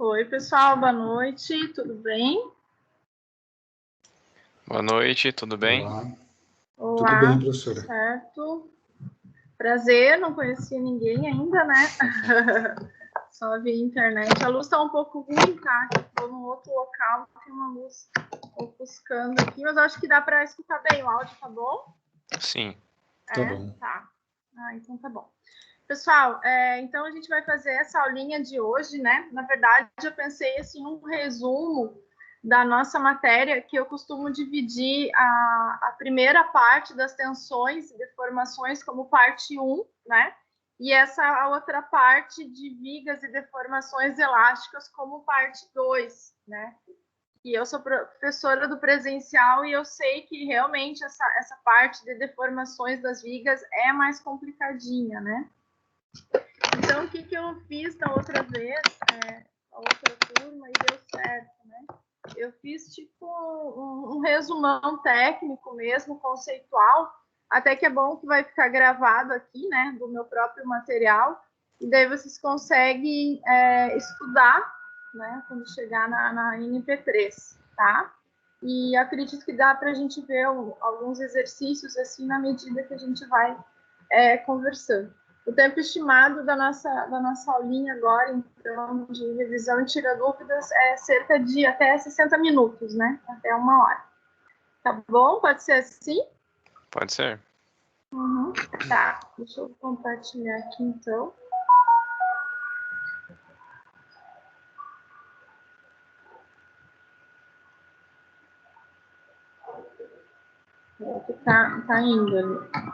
Oi, pessoal, boa noite, tudo bem? Boa noite, tudo bem? Olá. Olá, Tudo bem, professora? certo. Prazer, não conhecia ninguém ainda, né? Só via internet. A luz tá um pouco ruim, tá? Estou num outro local, tem uma luz ofuscando aqui, mas acho que dá para escutar bem. O áudio tá bom? Sim. Tá bom. Tá. Então tá bom. Pessoal, então a gente vai fazer essa aulinha de hoje, né? Na verdade, eu pensei assim, um resumo da nossa matéria, que eu costumo dividir a primeira parte das tensões e deformações como parte 1, né? E a outra parte de vigas e deformações elásticas como parte 2, né? E eu sou professora do presencial e eu sei que realmente essa parte de deformações das vigas é mais complicadinha, né? Então, o que eu fiz da outra vez, a outra turma, e deu certo, né? Eu fiz tipo um resumão técnico mesmo, conceitual, até que é bom que vai ficar gravado aqui, né, do meu próprio material, e daí vocês conseguem estudar, né, quando chegar na NP3, tá? E acredito que dá para a gente ver alguns exercícios assim na medida que a gente vai conversando. O tempo estimado da nossa aulinha agora, então, de revisão e tira dúvidas, é cerca de até 60 minutos, né? Até 1 hora. Tá bom? Pode ser assim? Pode ser. Tá, deixa eu compartilhar aqui, então. Tá indo ali.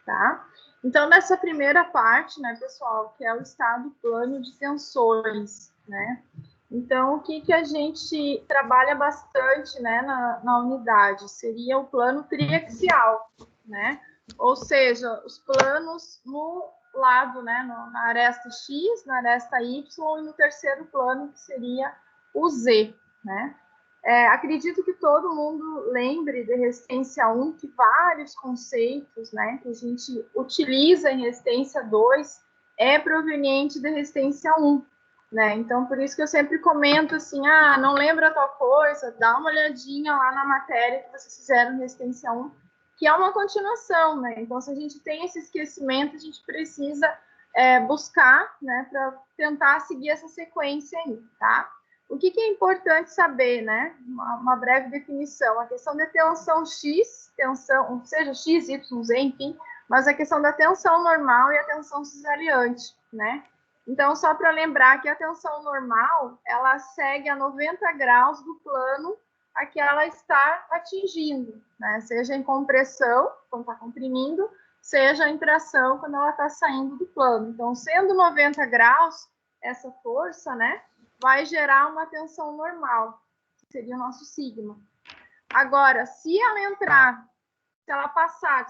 Tá? Então, nessa primeira parte, né, pessoal, que é o estado plano de tensões, né? Então, o que a gente trabalha bastante, né, na unidade seria o plano triaxial, né? Ou seja, os planos no lado, né, na aresta X, na aresta Y e no terceiro plano, que seria o Z, né? Acredito que todo mundo lembre de resistência 1, que vários conceitos, né, que a gente utiliza em resistência 2 é proveniente de resistência 1, né? Então, por isso que eu sempre comento assim, não lembra tal coisa, dá uma olhadinha lá na matéria que vocês fizeram em resistência 1, que é uma continuação, né? Então, se a gente tem esse esquecimento, a gente precisa buscar, né, para tentar seguir essa sequência aí, tá? O que é importante saber, né? Uma breve definição. A questão da tensão X, tensão, seja X, Y, Z, enfim, mas a questão da tensão normal e a tensão cesariante, né? Então, só para lembrar que a tensão normal, ela segue a 90 graus do plano a que ela está atingindo, né? Seja em compressão, quando está comprimindo, seja em tração, quando ela está saindo do plano. Então, sendo 90 graus, essa força, né, vai gerar uma tensão normal, que seria o nosso sigma. Agora, se ela passar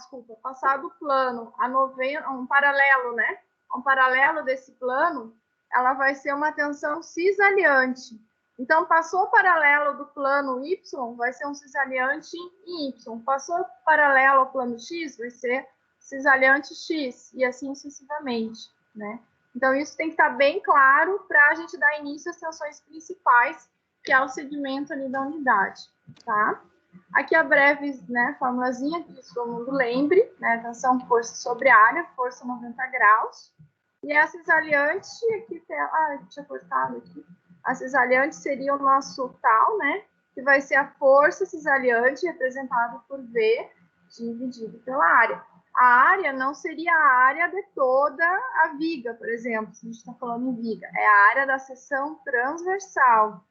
do plano a 90, um paralelo, né? Um paralelo desse plano, ela vai ser uma tensão cisaliante. Então, passou o paralelo do plano Y, vai ser um cisaliante em Y. Passou paralelo ao plano X, vai ser cisaliante X, e assim sucessivamente, né? Então, isso tem que estar bem claro para a gente dar início às tensões principais, que é o segmento ali da unidade, tá? Aqui a breve, né, formulazinha que todo mundo lembre, né, tensão, força sobre área, força 90 graus. E a cisaliante, aqui, tinha cortado aqui, a cisaliante seria o nosso tal, né, que vai ser a força cisaliante representada por V dividido pela área. A área não seria a área de toda a viga, por exemplo, se a gente está falando em viga, é a área da seção transversal,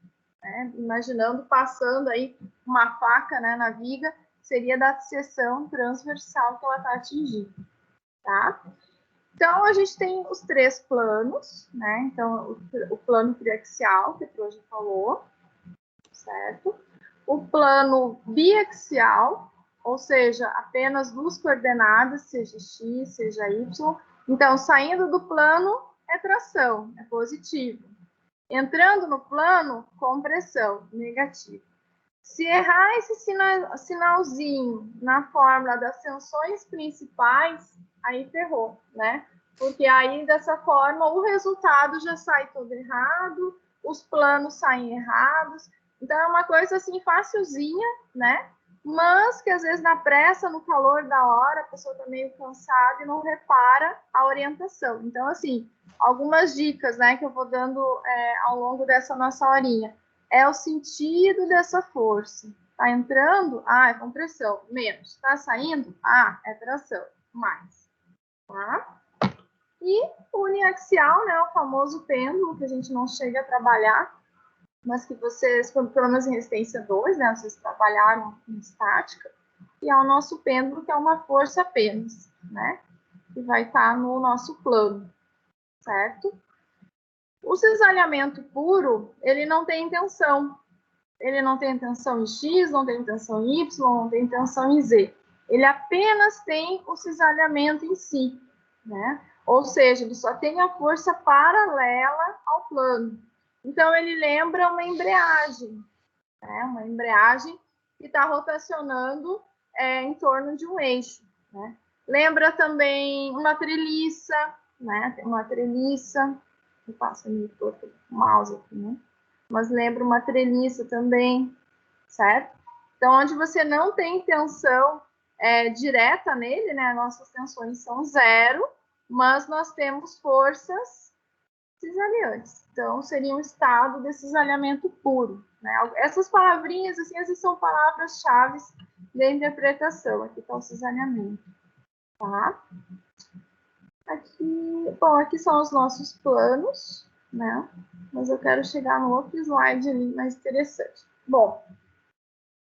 né? Imaginando passando aí uma faca, né, na viga, seria da seção transversal que ela está atingindo, tá? Então, a gente tem os 3 planos, né? Então, o plano triaxial, que a já falou, certo? O plano biaxial, ou seja, apenas 2 coordenadas, seja x, seja y. Então, saindo do plano, é tração, é positivo. Entrando no plano, compressão, negativo. Se errar esse sinalzinho na fórmula das tensões principais, aí ferrou, né? Porque aí, dessa forma, o resultado já sai todo errado, os planos saem errados. Então, é uma coisa, assim, facilzinha, né? Mas que, às vezes, na pressa, no calor da hora, a pessoa está meio cansada e não repara a orientação. Então, assim, algumas dicas, né, que eu vou dando ao longo dessa nossa horinha. É o sentido dessa força. Tá entrando? Ah, é compressão. Menos. Tá saindo? Ah, é tração. Mais. Tá? E o uniaxial, né, o famoso pêndulo, que a gente não chega a trabalhar, mas que vocês, pelo menos em resistência 2, né, vocês trabalharam em estática, e é o nosso pêndulo, que é uma força apenas, né, que vai estar no nosso plano, certo? O cisalhamento puro, ele não tem tensão. Ele não tem tensão em X, não tem tensão em Y, não tem tensão em Z. Ele apenas tem o cisalhamento em si, né? Ou seja, ele só tem a força paralela ao plano. Então, ele lembra uma embreagem, né? Uma embreagem que está rotacionando em torno de um eixo, né? Lembra também uma treliça, né? Tem uma treliça, eu passo o mouse aqui, né? Mas lembra uma treliça também, certo? Então, onde você não tem tensão direta nele, né? Nossas tensões são zero, mas nós temos forças cisaliantes. Então, seria um estado de cisalhamento puro, né? Essas palavrinhas, assim, essas são palavras-chave de interpretação. Aqui está o cisalhamento, tá? Aqui, bom, aqui são os nossos planos, né? Mas eu quero chegar no outro slide ali mais interessante. Bom,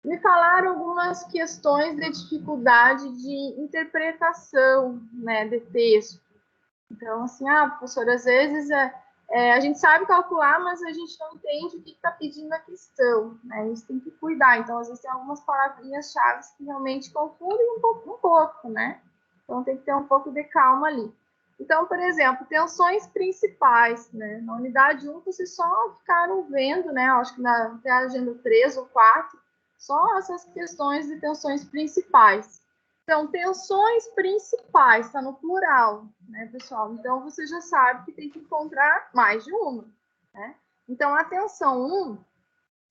me falaram algumas questões de dificuldade de interpretação, né, de texto. Então, assim, professora, às vezes a gente sabe calcular, mas a gente não entende o que está pedindo a questão, né? A gente tem que cuidar. Então, às vezes tem algumas palavrinhas-chave que realmente confundem um pouco, né? Então, tem que ter um pouco de calma ali. Então, por exemplo, tensões principais, né? Na unidade 1, vocês só ficaram vendo, né? Acho que até a agenda 3 ou 4, só essas questões de tensões principais. Então, tensões principais, está no plural, né, pessoal? Então, você já sabe que tem que encontrar mais de uma, né? Então, a tensão 1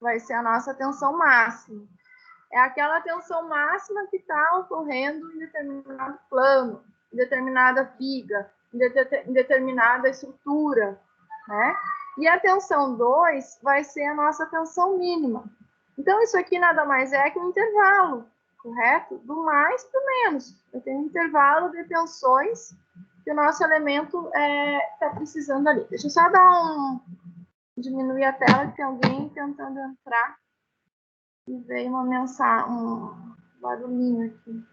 vai ser a nossa tensão máxima. É aquela tensão máxima que está ocorrendo em determinado plano, em determinada viga, em determinada estrutura, né? E a tensão 2 vai ser a nossa tensão mínima. Então, isso aqui nada mais é que um intervalo, correto? Do mais para o menos. Eu tenho um intervalo de tensões que o nosso elemento está precisando ali. Deixa eu só diminuir a tela, que tem alguém tentando entrar. E veio uma mensagem, um barulhinho aqui.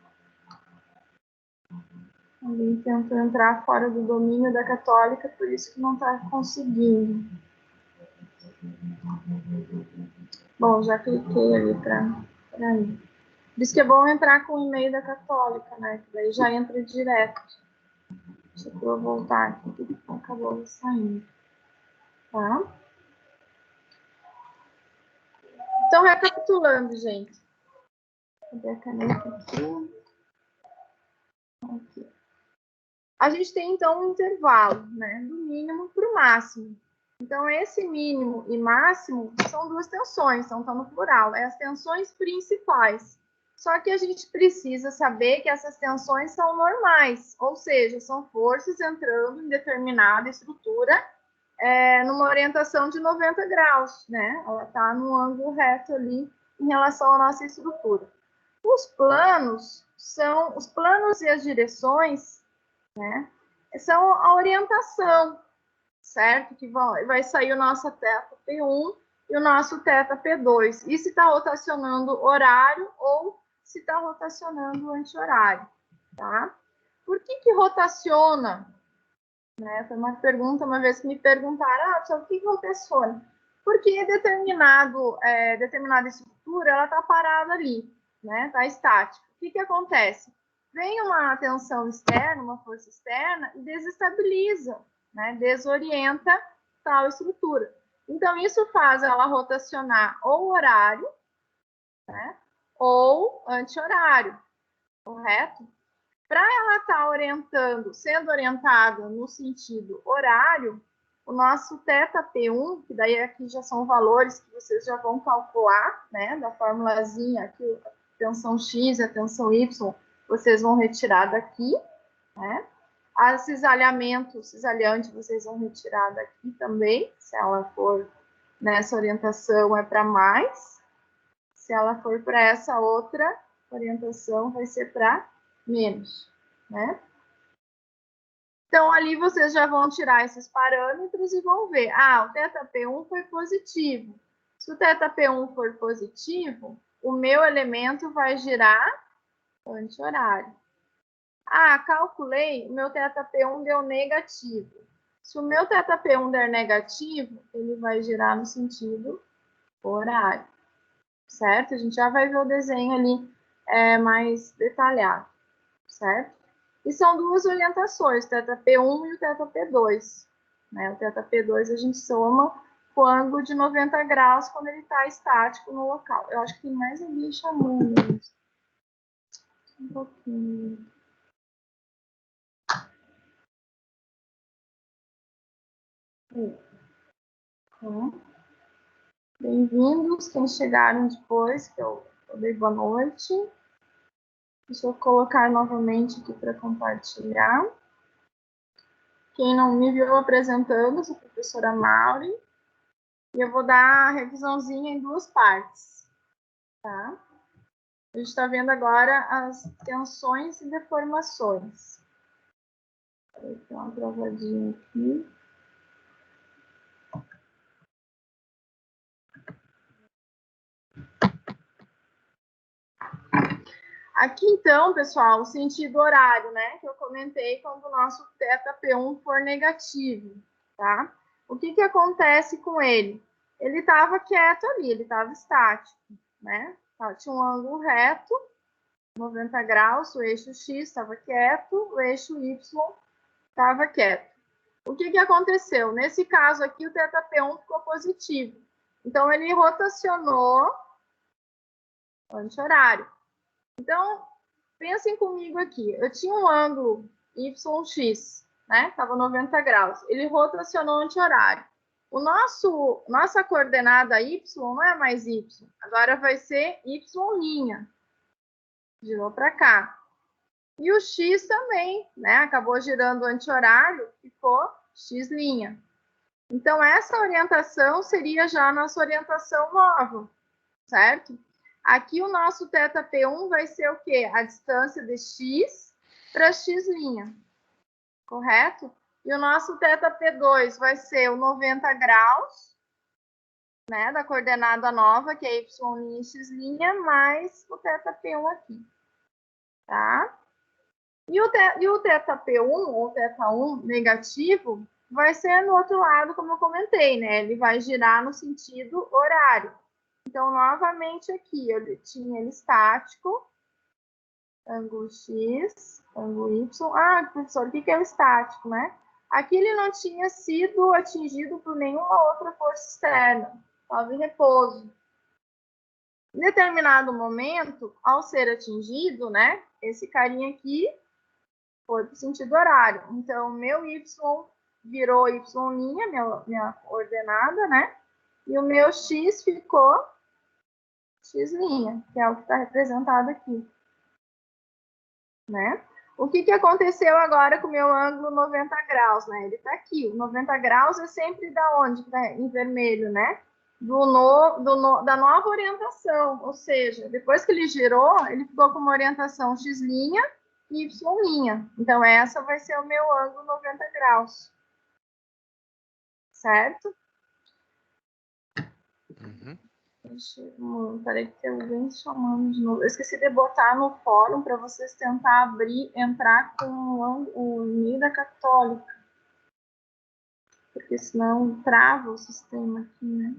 Alguém tentou entrar fora do domínio da católica, por isso que não está conseguindo. Bom, já cliquei ali para ir. Diz que é bom entrar com o e-mail da católica, né? Que daí já entra direto. Deixa eu voltar aqui, acabou saindo. Tá? Então, recapitulando, gente. Cadê a caneta aqui? Aqui. A gente tem, então, um intervalo, né? Do mínimo para o máximo. Então, esse mínimo e máximo são duas tensões, então está no plural. É as tensões principais. Só que a gente precisa saber que essas tensões são normais, ou seja, são forças entrando em determinada estrutura numa orientação de 90 graus, né? Ela está no ângulo reto ali em relação à nossa estrutura. Os planos e as direções, né? São a orientação, certo? Que vai sair o nosso θ P1 e o nosso θ P2. E se está rotacionando horário ou se está rotacionando anti-horário, tá? Por que rotaciona? Né? Foi uma pergunta, uma vez que me perguntaram, o que rotaciona? Porque determinada estrutura, ela está parada ali, né? Está estática. O que acontece? Vem uma tensão externa, uma força externa, e desestabiliza, né? Desorienta tal estrutura. Então, isso faz ela rotacionar ou horário, né? Ou anti-horário, correto? Para ela estar orientando, sendo orientada no sentido horário, o nosso θP1, que daí aqui já são valores que vocês já vão calcular, né, da formulazinha aqui, a tensão X e a tensão Y, vocês vão retirar daqui, né? A cisalhante, vocês vão retirar daqui também, se ela for nessa orientação é para mais, se ela for para essa outra orientação vai ser para menos, né? Então, ali vocês já vão tirar esses parâmetros e vão ver. Ah, o θP1 foi positivo. Se o θP1 for positivo, o meu elemento vai girar anti-horário. Ah, calculei, o meu θP1 deu negativo. Se o meu θP1 der negativo, ele vai girar no sentido horário. Certo? A gente já vai ver o desenho ali mais detalhado. Certo? E são duas orientações, o θP1 e o θP2. Né? O θP2 a gente soma com o ângulo de 90 graus quando ele está estático no local. Eu acho que tem mais ali chamando. Um pouquinho. Bem-vindos, quem chegaram depois, que eu dei boa noite. Deixa eu colocar novamente aqui para compartilhar. Quem não me viu apresentando, sou a professora Mauri. E eu vou dar a revisãozinha em duas partes. Tá? A gente está vendo agora as tensões e deformações. Vou dar uma travadinha aqui. Aqui, então, pessoal, o sentido horário, né? Que eu comentei quando o nosso θP1 for negativo, tá? O que acontece com ele? Ele estava quieto ali, ele estava estático, né? Tinha um ângulo reto, 90 graus, o eixo X estava quieto, o eixo Y estava quieto. O que aconteceu? Nesse caso aqui, o θP1 ficou positivo. Então, ele rotacionou anti-horário. Então, pensem comigo aqui. Eu tinha um ângulo YX, né? Estava 90 graus. Ele rotacionou anti-horário. Nossa coordenada Y não é mais Y. Agora vai ser Y'. Girou para cá. E o X também, né? Acabou girando anti-horário, ficou X'. Então, essa orientação seria já a nossa orientação nova, certo? Aqui o nosso θP1 vai ser o quê? A distância de X para X', correto? E o nosso θP2 vai ser o 90 graus, né, da coordenada nova, que é Y' e X', mais o θP1 aqui, tá? E o θP1, ou θ1 negativo, vai ser no outro lado, como eu comentei, né? Ele vai girar no sentido horário. Então, novamente aqui, eu tinha ele estático, ângulo X, ângulo Y. Ah, professor, o que é o estático, né? Aqui ele não tinha sido atingido por nenhuma outra força externa, estava em repouso. Em determinado momento, ao ser atingido, né, esse carinha aqui foi para o sentido horário. Então, meu Y virou Y', minha ordenada, né? E o meu X ficou X', que é o que está representado aqui. Né? O que aconteceu agora com o meu ângulo 90 graus? Né? Ele está aqui. O 90 graus é sempre da onde? Tá em vermelho, né? Da nova orientação. Ou seja, depois que ele girou, ele ficou com uma orientação X' e Y'. Então, essa vai ser o meu ângulo 90 graus. Certo? Uhum. Peraí que tem alguém chamando de novo. Eu esqueci de botar no fórum para vocês tentar entrar com o NIDA Católica. Porque senão trava o sistema aqui, né?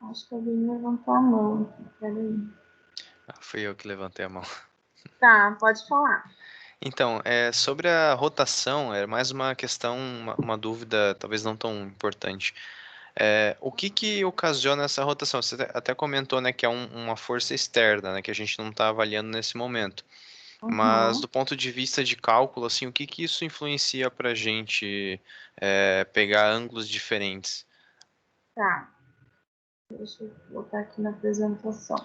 Acho que alguém levantou a mão aqui. Peraí. Fui eu que levantei a mão. Tá, pode falar. Então, sobre a rotação, é mais uma questão, uma dúvida talvez não tão importante. O que ocasiona essa rotação? Você até comentou, né, que é uma força externa, né, que a gente não está avaliando nesse momento. Mas Uhum. do ponto de vista de cálculo, assim, o que que isso influencia para a gente pegar ângulos diferentes? Tá. Deixa eu botar aqui na apresentação.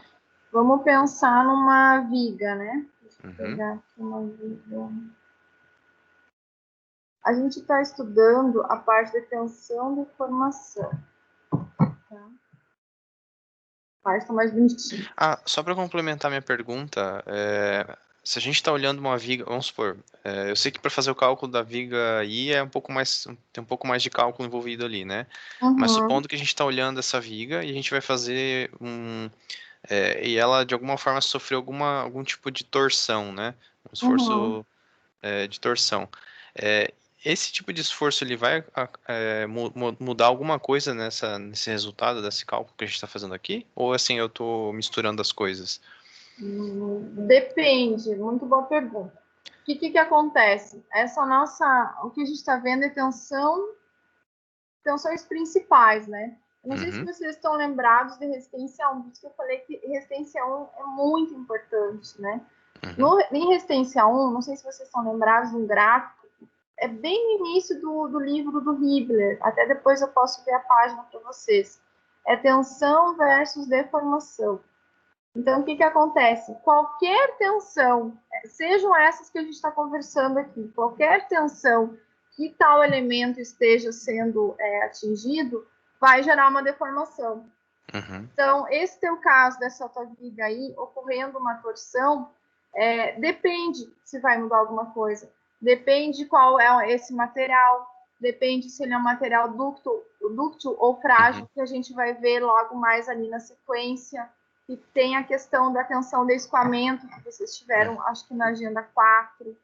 Vamos pensar numa viga, né? Deixa eu Uhum, pegar aqui uma viga. A gente está estudando a parte de tensão de formação, tá? A parte está mais bonitinha. Ah, só para complementar minha pergunta, se a gente está olhando uma viga, vamos supor, eu sei que para fazer o cálculo da viga aí é um pouco mais, tem um pouco mais de cálculo envolvido ali, né? Mas Uhum, supondo que a gente está olhando essa viga e a gente vai fazer e ela de alguma forma sofreu algum tipo de torção, né? Um uhum. esforço de torção. É, esse tipo de esforço ele vai mudar alguma coisa nesse resultado desse cálculo que a gente está fazendo aqui? Ou assim eu estou misturando as coisas? Depende, muito boa pergunta. O que acontece? Essa nossa, o que a gente está vendo é tensões principais, né? Eu não sei se Uhum, vocês estão lembrados de resistência 1, por isso que eu falei que resistência 1 é muito importante, né? uhum, Em resistência 1, não sei se vocês estão lembrados de um gráfico, é bem no início do livro do Hibbeler, até depois eu posso ver a página para vocês. É tensão versus deformação. Então, o que acontece? Qualquer tensão, sejam essas que a gente está conversando aqui, qualquer tensão que tal elemento esteja sendo atingido, vai gerar uma deformação. uhum, Então, esse teu caso dessa tua viga aí, ocorrendo uma torção, depende se vai mudar alguma coisa. Depende qual é esse material, depende se ele é um material dúctil ou uhum, frágil, que a gente vai ver logo mais ali na sequência. E tem a questão da tensão de escoamento, que vocês tiveram, acho que na agenda 4.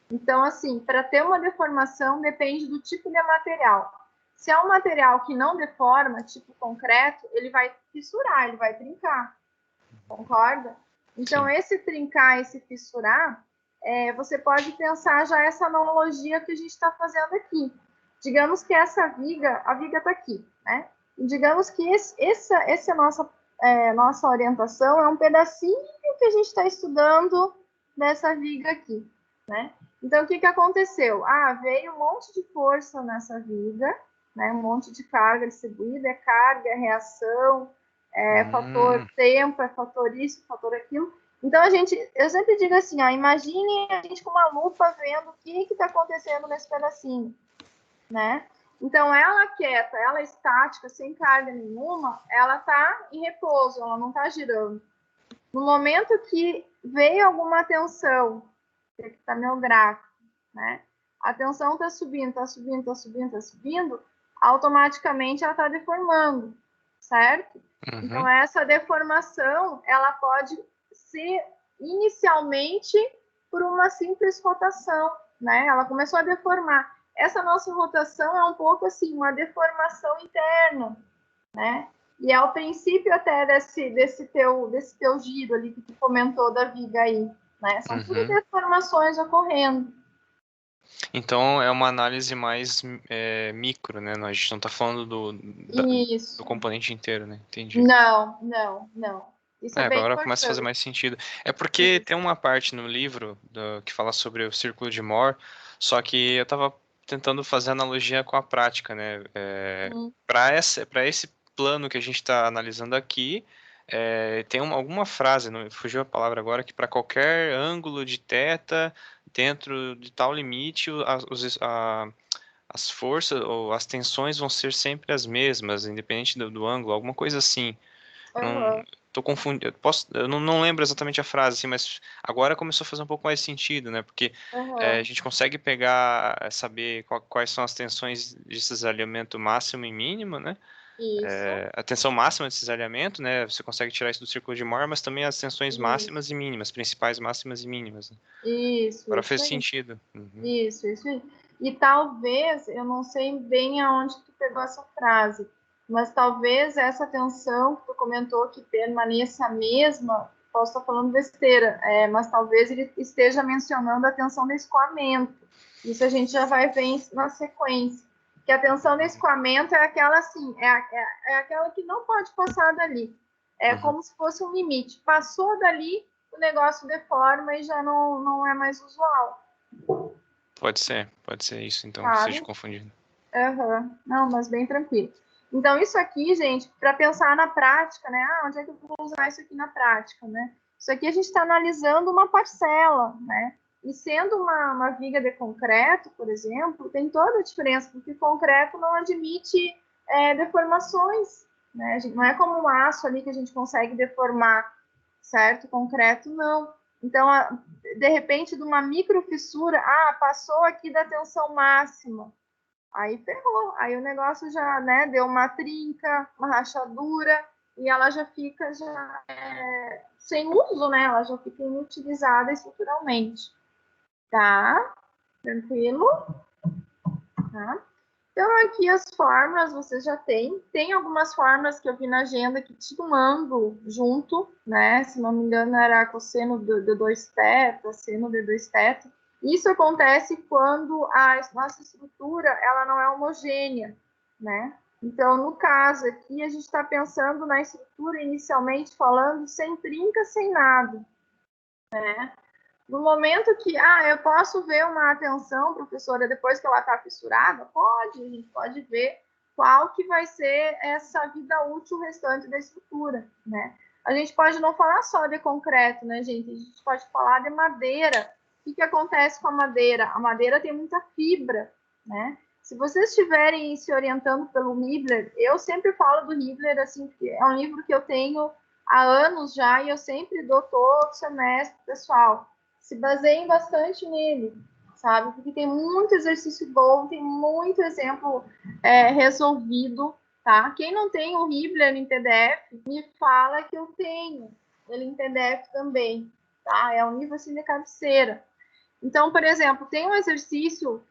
Então, assim, para ter uma deformação, depende do tipo de material. Se é um material que não deforma, tipo concreto, ele vai fissurar, ele vai trincar, concorda? Então, sim. esse trincar, esse fissurar, você pode pensar já essa analogia que a gente está fazendo aqui. Digamos que essa viga, a viga está aqui, né? E digamos que essa nossa orientação é um pedacinho que a gente está estudando dessa viga aqui, né? Então, o que aconteceu? Veio um monte de força nessa viga, né? Um monte de carga distribuída, carga, reação, fator Hum, tempo, fator isso, fator aquilo. Então, eu sempre digo assim, imagine a gente com uma lupa vendo o que está acontecendo nesse pedacinho, né? Então, ela quieta, ela estática, sem carga nenhuma, ela está em repouso, ela não está girando. No momento que veio alguma tensão, que está meu gráfico, né? A tensão está subindo, está subindo, está subindo, está subindo, automaticamente ela está deformando, certo? Então, uhum, essa deformação, ela pode ser inicialmente por uma simples rotação, né? Ela começou a deformar. Essa nossa rotação é um pouco assim, uma deformação interna, né? E é o princípio até desse teu giro ali que tu comentou da viga aí, né? São tudo uhum. deformações ocorrendo. Então é uma análise mais micro, né? A gente não está falando do Isso. componente inteiro, né? Entendi. Não, não, não. Isso é bem Agora começa a fazer importante. mais sentido. É porque Isso. tem uma parte no livro que fala sobre o círculo de Moore, só que eu estava tentando fazer analogia com a prática, né? Hum, Para esse plano que a gente está analisando aqui, tem alguma frase, não fugiu a palavra agora, que para qualquer ângulo de θ dentro de tal limite, as forças ou as tensões vão ser sempre as mesmas, independente do ângulo, alguma coisa assim. Não, uhum, tô confundindo. Eu não lembro exatamente a frase, assim, mas agora começou a fazer um pouco mais sentido, né? Porque a uhum. gente consegue pegar, saber quais são as tensões de cisalhamento máximo e mínimo, né? Isso, A tensão máxima de cisalhamento, né? Você consegue tirar isso do círculo de Moore, mas também as tensões isso, máximas e mínimas, principais máximas e mínimas, né? Agora isso fez aí. sentido. Uhum. Isso aí. E talvez, eu não sei bem aonde tu pegou essa frase, mas talvez essa tensão que tu comentou que permaneça a mesma, posso estar falando besteira, mas talvez ele esteja mencionando a tensão de escoamento. Isso a gente já vai ver na sequência. Que a tensão de escoamento é aquela assim, é aquela que não pode passar dali. É Uhum. como se fosse um limite. Passou dali, o negócio deforma e já não é mais usual. Pode ser isso, então, que Sabe? seja confundido. Uhum. Não, mas bem tranquilo. Então, isso aqui, gente, para pensar na prática, né? Ah, onde é que eu vou usar isso aqui na prática, né? Isso aqui a gente está analisando uma parcela, né? E sendo uma viga de concreto, por exemplo, tem toda a diferença, porque concreto não admite deformações, né? Não é como um aço ali que a gente consegue deformar, certo? Concreto, não. Então, de repente, de uma microfissura, passou aqui da tensão máxima. Aí ferrou, aí o negócio já, né, deu uma trinca, uma rachadura, e ela já fica sem uso, né? Ela já fica inutilizada estruturalmente. Tá? Tranquilo? Tá? Então, aqui as fórmulas você já tem. Tem algumas fórmulas que eu vi na agenda que tinha um ângulo junto, né? Se não me engano, era cosseno de 2θ, seno de 2θ. Isso acontece quando a nossa estrutura ela não é homogênea, né? Então, no caso aqui, a gente está pensando na estrutura inicialmente falando sem trinca, sem nada, né? No momento que, eu posso ver uma tensão, professora, depois que ela está fissurada? Pode, a gente pode ver qual que vai ser essa vida útil restante da estrutura, né? A gente pode não falar só de concreto, né, gente? A gente pode falar de madeira. O que acontece com a madeira? A madeira tem muita fibra, né? Se vocês estiverem se orientando pelo Hibbeler, eu sempre falo do Hibbeler, assim, porque é um livro que eu tenho há anos já e eu sempre dou todo semestre, pessoal. Se baseiem bastante nele, sabe? Porque tem muito exercício bom, tem muito exemplo resolvido, tá? Quem não tem o Hibbeler em PDF, me fala que eu tenho ele em PDF também, tá? É um livro assim de cabeceira. Então, por exemplo, tem um exercício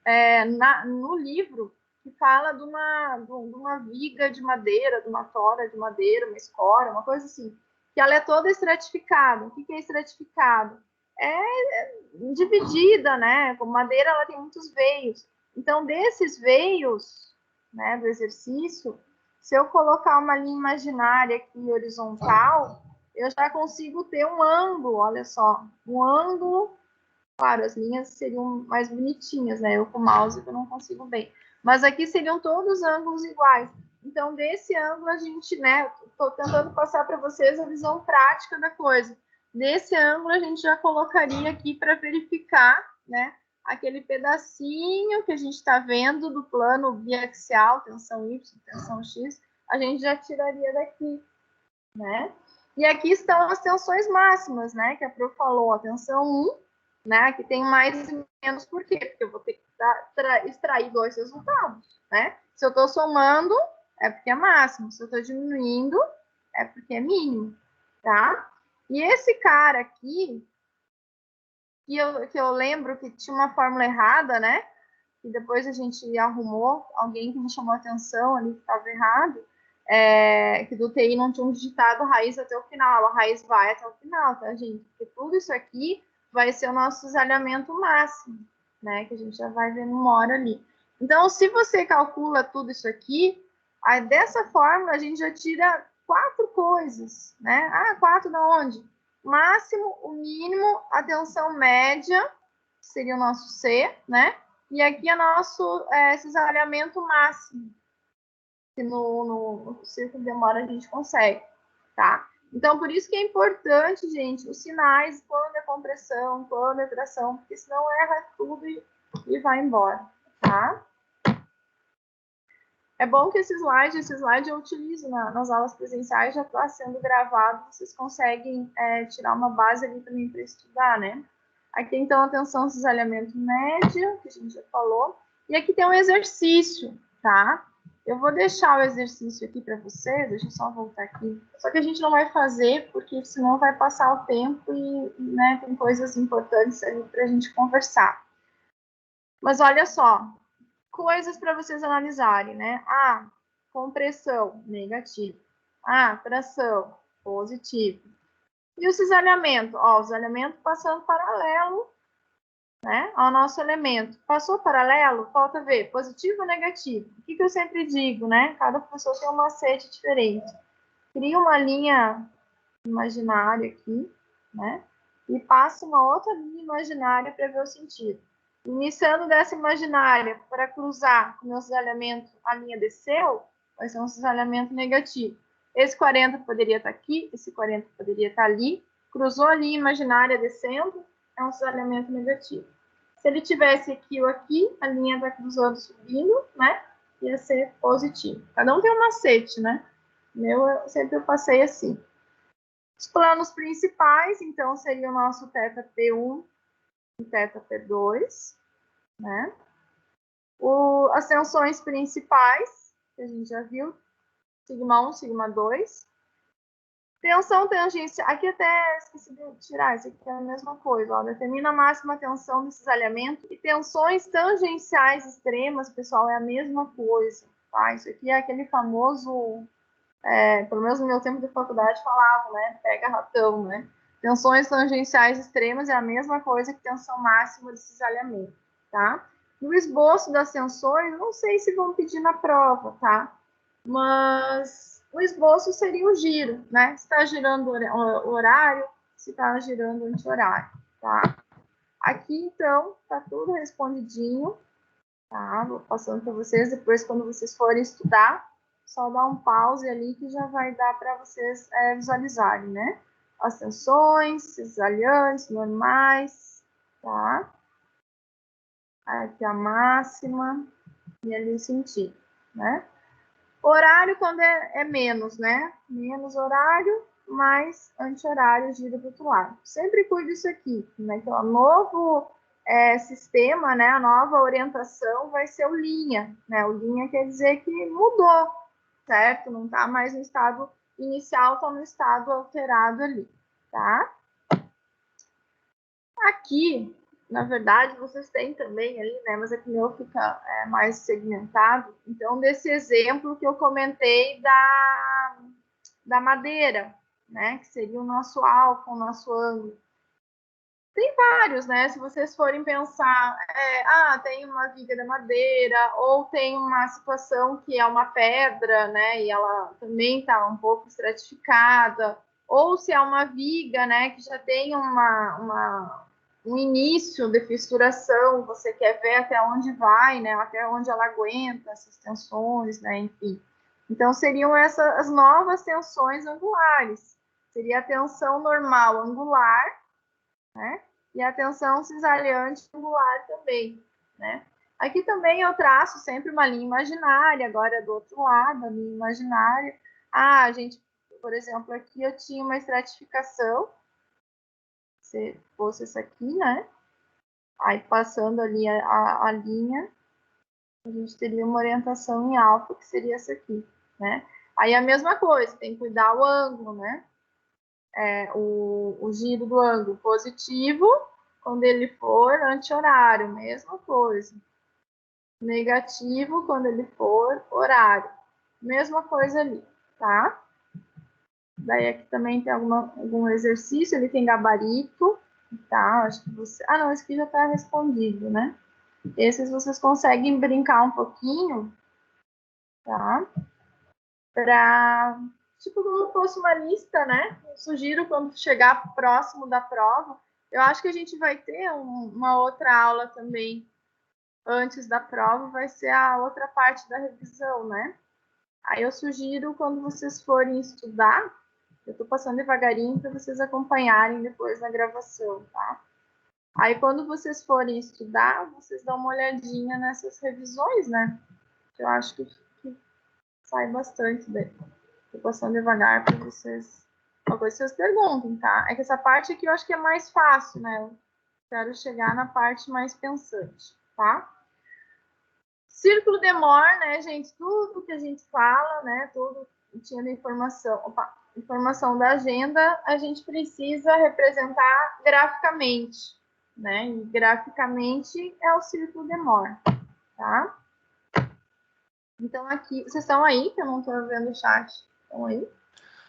no livro que fala de uma viga de madeira, de uma tora de madeira, uma escora, uma coisa assim, que ela é toda estratificada. O que é estratificado? É dividida, né? Como madeira, ela tem muitos veios. Então, desses veios, né, do exercício, se eu colocar uma linha imaginária aqui horizontal, eu já consigo ter um ângulo, olha só, um ângulo. Claro, as linhas seriam mais bonitinhas, né? Eu com o mouse eu não consigo ver. Mas aqui seriam todos ângulos iguais. Então, desse ângulo, a gente, né? Estou tentando passar para vocês a visão prática da coisa. Nesse ângulo, a gente já colocaria aqui para verificar, né? Aquele pedacinho que a gente está vendo do plano biaxial, tensão Y, tensão X, a gente já tiraria daqui, né? E aqui estão as tensões máximas, né? Que a Pro falou, a tensão 1, né? Que tem mais e menos, por quê? Porque eu vou ter que extrair dois resultados, né? Se eu estou somando, é porque é máximo. Se eu estou diminuindo, é porque é mínimo, tá? E esse cara aqui, que eu lembro que tinha uma fórmula errada, né? E depois a gente arrumou, alguém que me chamou a atenção ali que estava errado, que do TI não tinha digitado a raiz até o final, a raiz vai até o final, tá, gente? Porque tudo isso aqui vai ser o nosso desalhamento máximo, né? Que a gente já vai ver numa hora ali. Então, se você calcula tudo isso aqui, aí dessa forma a gente já tira 4 coisas, né? 4 da onde? Máximo, o mínimo, a tensão média, que seria o nosso C, né? E aqui é nosso cisalhamento máximo, que no círculo de demora a gente consegue, tá? Então, por isso que é importante, gente, os sinais, quando é compressão, quando é tração, porque senão erra tudo e vai embora, tá? É bom que esse slide eu utilizo nas aulas presenciais, já está sendo gravado, vocês conseguem tirar uma base ali também para estudar, né? Aqui, então, atenção, cisalhamento médio, que a gente já falou. E aqui tem um exercício, tá? Eu vou deixar o exercício aqui para você, deixa eu só voltar aqui. Só que a gente não vai fazer, porque senão vai passar o tempo e né, tem coisas importantes ali para a gente conversar. Mas olha só, coisas para vocês analisarem, né? Compressão, negativo. Tração, positivo. E o cisalhamento? O cisalhamento passando paralelo, né, ao nosso elemento. Passou paralelo? Falta ver, positivo ou negativo? O que eu sempre digo, né? Cada professor tem um macete diferente. Cria uma linha imaginária aqui, né? e passo uma outra linha imaginária para ver o sentido. Iniciando dessa imaginária para cruzar com o meu cisalhamento, a linha desceu, vai ser um cisalhamento negativo. Esse 40 poderia estar aqui, esse 40 poderia estar ali. Cruzou a linha imaginária descendo, é um cisalhamento negativo. Se ele tivesse aqui ou aqui, a linha está cruzando subindo, né? Ia ser positivo. Cada um tem um macete, né? Eu sempre passei assim. Os planos principais, então, seria o nosso θ P1 e θ P2, né? As tensões principais, que a gente já viu, sigma 1, sigma 2. Tensão tangência, aqui até esqueci de tirar, isso aqui é a mesma coisa, ó, determina a máxima tensão do cisalhamento e tensões tangenciais extremas, pessoal, é a mesma coisa, tá? Isso aqui é aquele famoso, pelo menos no meu tempo de faculdade falavam, né, pega ratão, né? Tensões tangenciais extremas é a mesma coisa que tensão máxima de cisalhamento, tá? No esboço das tensões, não sei se vão pedir na prova, tá? Mas o esboço seria o giro, né? Se está girando o horário, se está girando o anti-horário, tá? Aqui, então, tá tudo respondidinho, tá? Vou passando para vocês, depois, quando vocês forem estudar, só dá um pause ali que já vai dar para vocês visualizarem, né? As tensões, cisalhantes, normais, tá? Aqui a máxima e ali o sentido, né? Horário quando é menos, né? Menos horário, mais anti-horário gira para o outro lado. Sempre cuide disso aqui, né? Então, o novo sistema, né? A nova orientação vai ser o linha, né? O linha quer dizer que mudou, certo? Não está mais no estado inicial, está no estado alterado ali, tá? Aqui, na verdade, vocês têm também ali, né? Mas aqui o meu fica mais segmentado. Então, desse exemplo que eu comentei da madeira, né? Que seria o nosso alfa, o nosso ângulo. Tem vários, né? Se vocês forem pensar, tem uma viga da madeira, ou tem uma situação que é uma pedra, né? E ela também está um pouco estratificada, ou se é uma viga, né? Que já tem um início de fissuração, você quer ver até onde vai, né? Até onde ela aguenta essas tensões, né? Enfim. Então, seriam essas as novas tensões angulares. Seria a tensão normal angular, né? E a tensão cisalhante angular também, né? Aqui também eu traço sempre uma linha imaginária, agora do outro lado, a linha imaginária. A gente, por exemplo, aqui eu tinha uma estratificação, se fosse essa aqui, né? Aí passando ali a linha, a gente teria uma orientação em alfa, que seria essa aqui, né? Aí a mesma coisa, tem que cuidar o ângulo, né? O giro do ângulo positivo, quando ele for anti-horário, mesma coisa. Negativo, quando ele for horário. Mesma coisa ali, tá? Daí aqui também tem algum exercício, ele tem gabarito, tá? Acho que você... Ah, não, esse aqui já tá respondido, né? Esses vocês conseguem brincar um pouquinho, tá? Para, tipo, como fosse uma lista, né? Eu sugiro quando chegar próximo da prova. Eu acho que a gente vai ter uma outra aula também antes da prova, vai ser a outra parte da revisão, né? Aí eu sugiro quando vocês forem estudar, eu tô passando devagarinho para vocês acompanharem depois na gravação, tá? Aí quando vocês forem estudar, vocês dão uma olhadinha nessas revisões, né? Eu acho que sai bastante daí. Tô passando devagar para vocês. Uma coisa vocês perguntem, tá? É que essa parte aqui eu acho que é mais fácil, né? Eu quero chegar na parte mais pensante, tá? Círculo de Moore, né, gente? Tudo que a gente fala, né? Tudo tinha de informação da agenda, a gente precisa representar graficamente, né? E graficamente é o Círculo de Moore, tá? Então aqui, vocês estão aí, que eu não estou vendo o chat. Estão aí?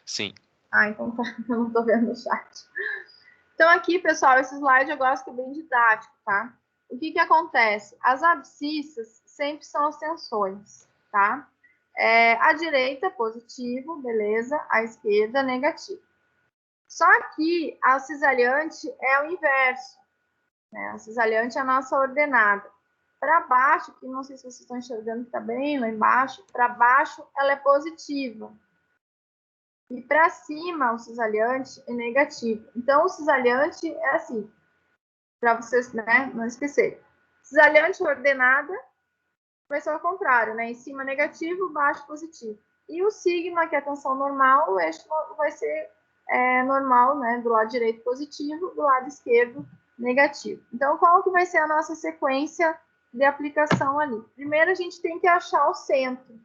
Sim. Ah, então tá, eu não estou vendo o chat. Então aqui, pessoal, esse slide eu gosto que é bem didático, tá? O que acontece? As abscissas sempre são as tensões, tá? À direita, positivo, beleza. À esquerda, negativo. Só que a cisalhante é o inverso, né? A cisalhante é a nossa ordenada. Para baixo, que não sei se vocês estão enxergando que está bem lá embaixo, para baixo ela é positiva. E para cima, o cisalhante é negativo. Então, o cisalhante é assim, para vocês, né, não esquecerem. Cisalhante ordenada vai ser ao contrário, né? Em cima negativo, baixo positivo. E o sigma, que é a tensão normal, o eixo vai ser normal, né? Do lado direito positivo, do lado esquerdo negativo. Então, qual que vai ser a nossa sequência de aplicação ali? Primeiro, a gente tem que achar o centro,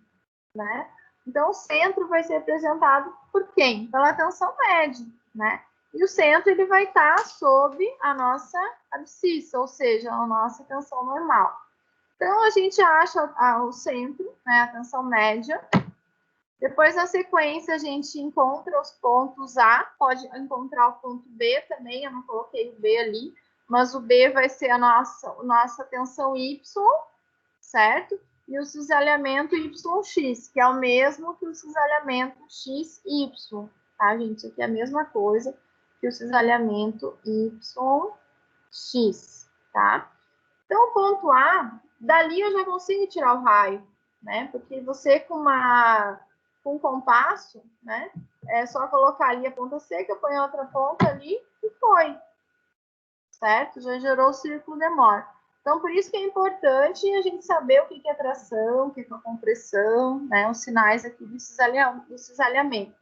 né? Então, o centro vai ser representado por quem? Pela tensão média, né? E o centro ele vai estar sob a nossa abscissa, ou seja, a nossa tensão normal. Então, a gente acha o centro, né, a tensão média. Depois, na sequência, a gente encontra os pontos A, pode encontrar o ponto B também, eu não coloquei o B ali, mas o B vai ser a nossa tensão Y, certo? E o cisalhamento YX, que é o mesmo que o cisalhamento XY, tá, gente? Isso aqui é a mesma coisa que o cisalhamento YX, tá? Então, o ponto A, dali eu já consigo tirar o raio, né? Porque você com um compasso, né? É só colocar ali a ponta seca, põe a outra ponta ali e foi, certo? Já gerou o círculo de Mohr. Então, por isso que é importante a gente saber o que é tração, o que é compressão, né? Os sinais aqui do cisalhamento.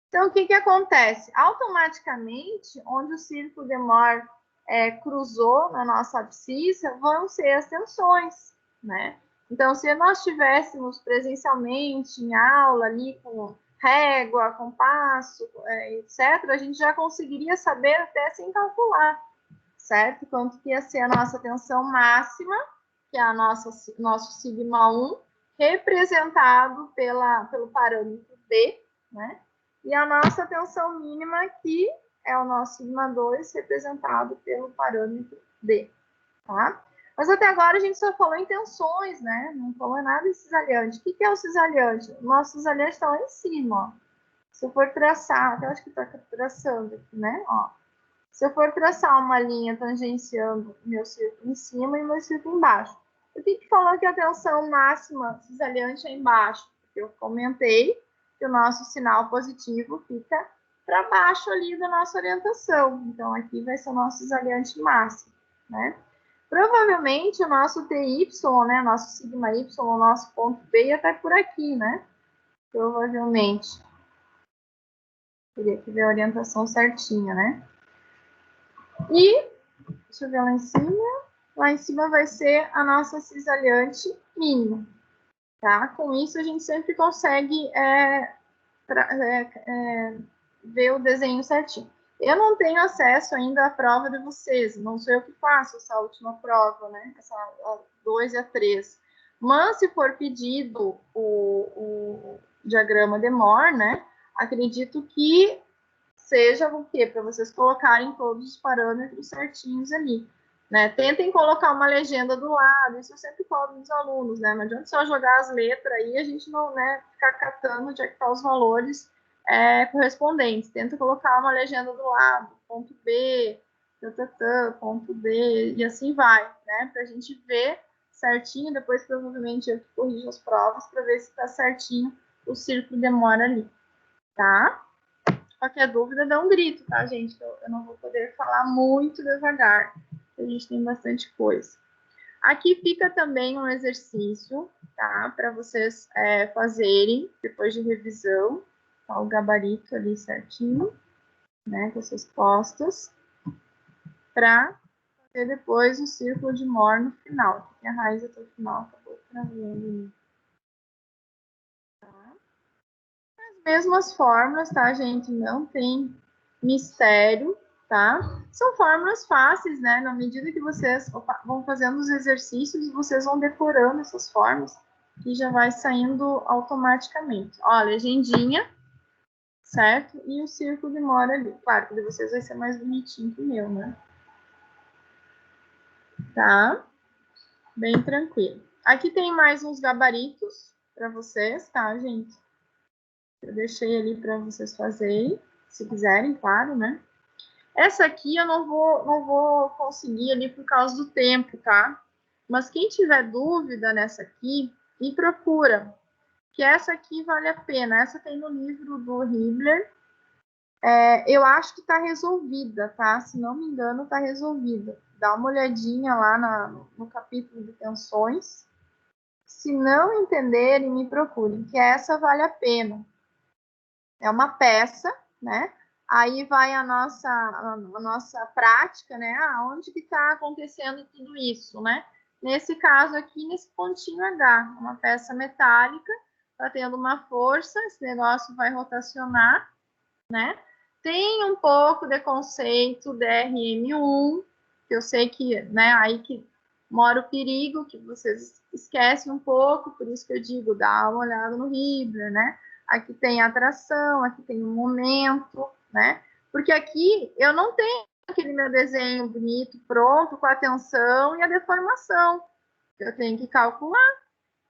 Então, o que acontece? Automaticamente, onde o círculo de Mohr cruzou na nossa abscissa, vão ser as tensões, né? Então, se nós estivéssemos presencialmente em aula ali com régua, compasso, etc., a gente já conseguiria saber até sem calcular, certo? Quanto que ia ser a nossa tensão máxima, que é nosso sigma 1, representado pelo parâmetro D, né? E a nossa tensão mínima aqui é o nosso sigma 2, representado pelo parâmetro D, tá? Mas até agora a gente só falou em tensões, né? Não falou nada em cisalhante. O que é o cisalhante? O nosso cisalhante está lá em cima, ó. Se eu for traçar, eu acho que está traçando aqui, né? Ó. Se eu for traçar uma linha tangenciando meu círculo em cima e meu círculo embaixo. Por que falou que a tensão máxima cisalhante é embaixo? Porque eu comentei que o nosso sinal positivo fica para baixo ali da nossa orientação. Então, aqui vai ser o nosso cisalhante máximo, né? Provavelmente, o nosso TY, né, nosso sigma Y, o nosso ponto B ia estar por aqui, né? Provavelmente. Teria que ver a orientação certinha, né? E, deixa eu ver lá em cima. Lá em cima vai ser a nossa cisalhante mínima, tá? Com isso, a gente sempre consegue ver o desenho certinho. Eu não tenho acesso ainda à prova de vocês, não sou eu que faço essa última prova, né? Essa a 2 e a 3. Mas, se for pedido o diagrama de Mohr, né? Acredito que seja o quê? Para vocês colocarem todos os parâmetros certinhos ali. Né? Tentem colocar uma legenda do lado, isso eu sempre falo dos alunos, né? Não adianta só jogar as letras aí, a gente não, né, ficar catando onde é que estão os valores correspondentes. Tenta colocar uma legenda do lado, ponto B, ponto D, e assim vai, né? Para a gente ver certinho, depois provavelmente eu corrijo as provas para ver se está certinho o círculo de Mohr ali, tá? Qualquer dúvida, dá um grito, tá, gente? Eu não vou poder falar muito devagar, a gente tem bastante coisa. Aqui fica também um exercício, tá? Para vocês fazerem depois de revisão, tá? O gabarito ali certinho, né? Com as respostas, para fazer depois o círculo de Mohr no final. A raiz até o final acabou travando. Mesmas fórmulas, tá, gente? Não tem mistério, tá? São fórmulas fáceis, né? Na medida que vocês vão fazendo os exercícios, vocês vão decorando essas fórmulas e já vai saindo automaticamente. Ó, legendinha, certo? E o círculo de Mohr ali. Claro que de vocês vai ser mais bonitinho que o meu, né? Tá? Bem tranquilo. Aqui tem mais uns gabaritos para vocês, tá, gente? Eu deixei ali para vocês fazerem. se quiserem, claro, né? Essa aqui eu não vou conseguir ali por causa do tempo, tá? Mas quem tiver dúvida nessa aqui, me procura, que essa aqui vale a pena. Essa tem no livro do Hibbeler. Eu acho que está resolvida, tá? Se não me engano, está resolvida. Dá uma olhadinha lá no capítulo de tensões. Se não entenderem, me procurem, que essa vale a pena. É uma peça, né? Aí vai a nossa prática, né? Onde que está acontecendo tudo isso, né? Nesse caso aqui, nesse pontinho H, uma peça metálica, está tendo uma força, esse negócio vai rotacionar, né? Tem um pouco de conceito DRM1, que eu sei que, né, aí que mora o perigo, que vocês esquecem um pouco, por isso que eu digo, dá uma olhada no Hibbeler, né? Aqui tem a atração, aqui tem o momento, né? Porque aqui eu não tenho aquele meu desenho bonito, pronto, com a tensão e a deformação. Eu tenho que calcular,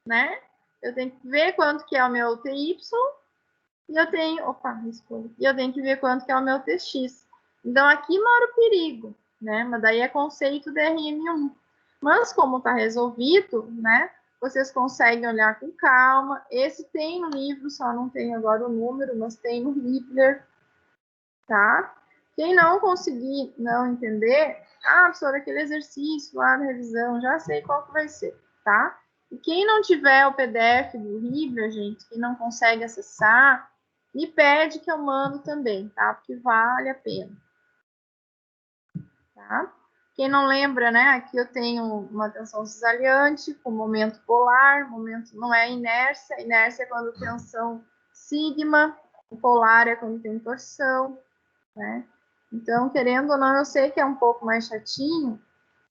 né? Eu tenho que ver quanto que é o meu TY e eu tenho, e eu tenho que ver quanto que é o meu TX. Então, aqui mora o perigo, né? Mas daí é conceito DRM1. Mas como está resolvido, né? Vocês conseguem olhar com calma. Esse tem no livro, só não tem agora o número, mas tem no Hibbeler, tá? Quem não conseguir, não entender, professora, aquele exercício lá da revisão, já sei qual que vai ser, tá? E quem não tiver o PDF do Hibbeler, gente, que não consegue acessar, me pede que eu mando também, tá? Porque vale a pena, tá? Quem não lembra, né? Aqui eu tenho uma tensão cesariante com momento polar, momento não é inércia, inércia é quando tensão sigma, o polar é quando tem torção, né? Então, querendo ou não, eu sei que é um pouco mais chatinho,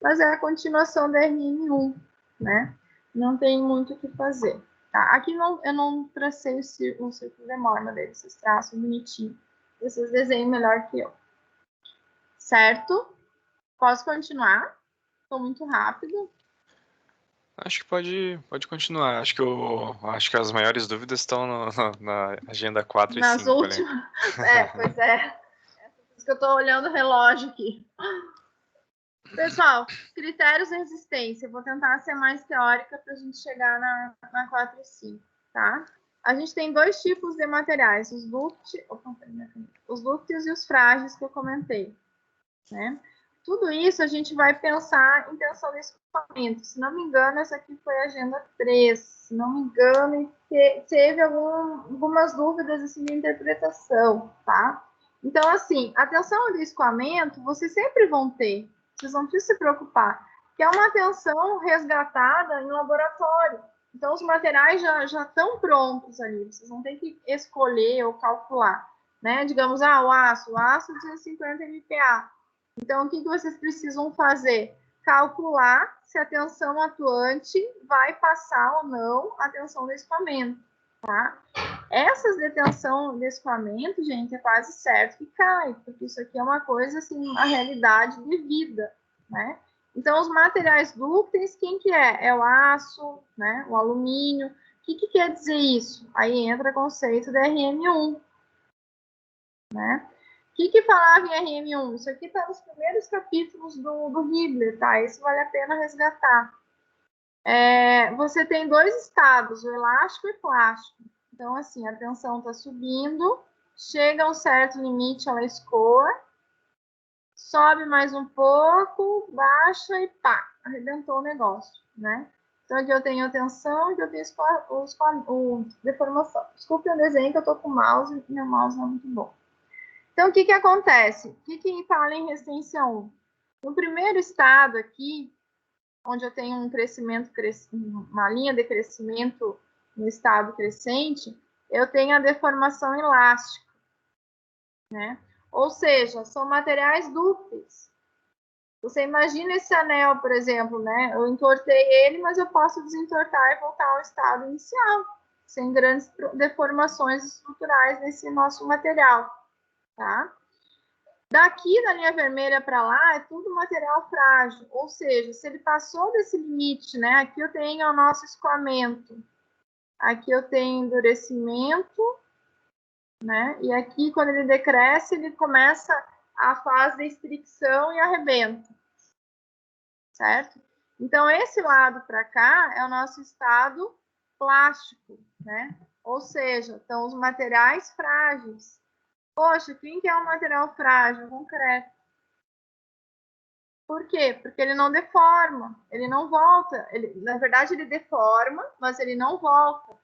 mas é a continuação da RN1, né? Não tem muito o que fazer. Tá? Aqui não, eu não tracei o círculo de Morma dele, vocês traçam bonitinho. Vocês desenham melhor que eu. Certo? Posso continuar? Estou muito rápido. Acho que pode continuar. Acho que as maiores dúvidas estão na agenda 4 e Nas 5 ali. últimas. Pois é. Por isso que eu estou olhando o relógio aqui. Pessoal, critérios de resistência. Eu vou tentar ser mais teórica para a gente chegar na 4 e 5, tá? A gente tem dois tipos de materiais, os dúcteis e os frágeis que eu comentei, né? Tudo isso a gente vai pensar em tensão de escapamento. Se não me engano, essa aqui foi a agenda 3. Se não me engano, teve algumas dúvidas assim, de interpretação, tá? Então, assim, a tensão de escoamento, vocês sempre vão ter. Vocês não precisam se preocupar. Que é uma tensão resgatada em laboratório. Então, os materiais já estão prontos ali. Vocês não têm que escolher ou calcular. Né? Digamos, o aço 250 MPa. Então, o que vocês precisam fazer? Calcular se a tensão atuante vai passar ou não a tensão do escoamento, tá? Essas de tensão de escoamento, gente, é quase certo que cai, porque isso aqui é uma coisa, assim, uma realidade de vida, né? Então, os materiais dúcteis, quem que é? É o aço, né? O alumínio. O que quer dizer isso? Aí entra o conceito da RM1, né? O que falava em RM1? Isso aqui está nos primeiros capítulos do Hibbeler, tá? Isso vale a pena resgatar. Você tem dois estados, o elástico e o plástico. Então, assim, a tensão está subindo, chega a um certo limite, ela escoa, sobe mais um pouco, baixa e pá, arrebentou o negócio, né? Então, aqui eu tenho a tensão e eu tenho deformação. Desculpe o desenho que eu estou com o mouse, meu mouse não é muito bom. Então, o que acontece? O que fala em resistência 1? No primeiro estado aqui, onde eu tenho um crescimento, uma linha de crescimento no estado crescente, eu tenho a deformação elástica, né? Ou seja, são materiais dúcteis. Você imagina esse anel, por exemplo, né? Eu entortei ele, mas eu posso desentortar e voltar ao estado inicial, sem grandes deformações estruturais nesse nosso material, tá? Daqui da linha vermelha para lá é tudo material frágil, ou seja, se ele passou desse limite, né? Aqui eu tenho o nosso escoamento, aqui eu tenho endurecimento né? E aqui, quando ele decresce, ele começa a fase de estricção e arrebenta, certo? Então, esse lado para cá é o nosso estado plástico, né? Ou seja, estão os materiais frágeis. Poxa, quem que é um material frágil? Concreto. Por quê? Porque ele não deforma, ele não volta. Ele, na verdade, ele deforma, mas ele não volta.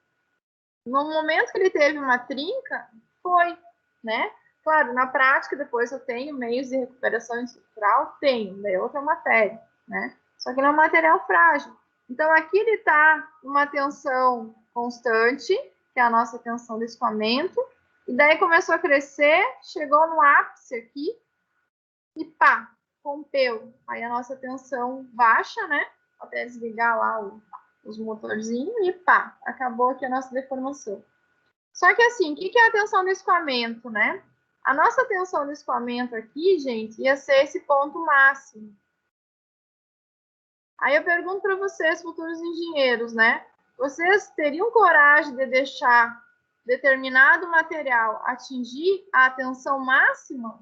No momento que ele teve uma trinca, foi, né? Claro, na prática, depois eu tenho meios de recuperação estrutural, tenho, daí é outra matéria, né? Só que não é um material frágil. Então, aqui ele está numa tensão constante, que é a nossa tensão de escoamento, e daí começou a crescer, chegou no ápice aqui, e pá, rompeu. Aí a nossa tensão baixa, né? Até desligar lá os motorzinhos e pá, acabou aqui a nossa deformação. Só que assim, o que é a tensão do escoamento, né? A nossa tensão do escoamento aqui, gente, ia ser esse ponto máximo. Aí eu pergunto para vocês, futuros engenheiros, né? Vocês teriam coragem de deixar determinado material atingir a tensão máxima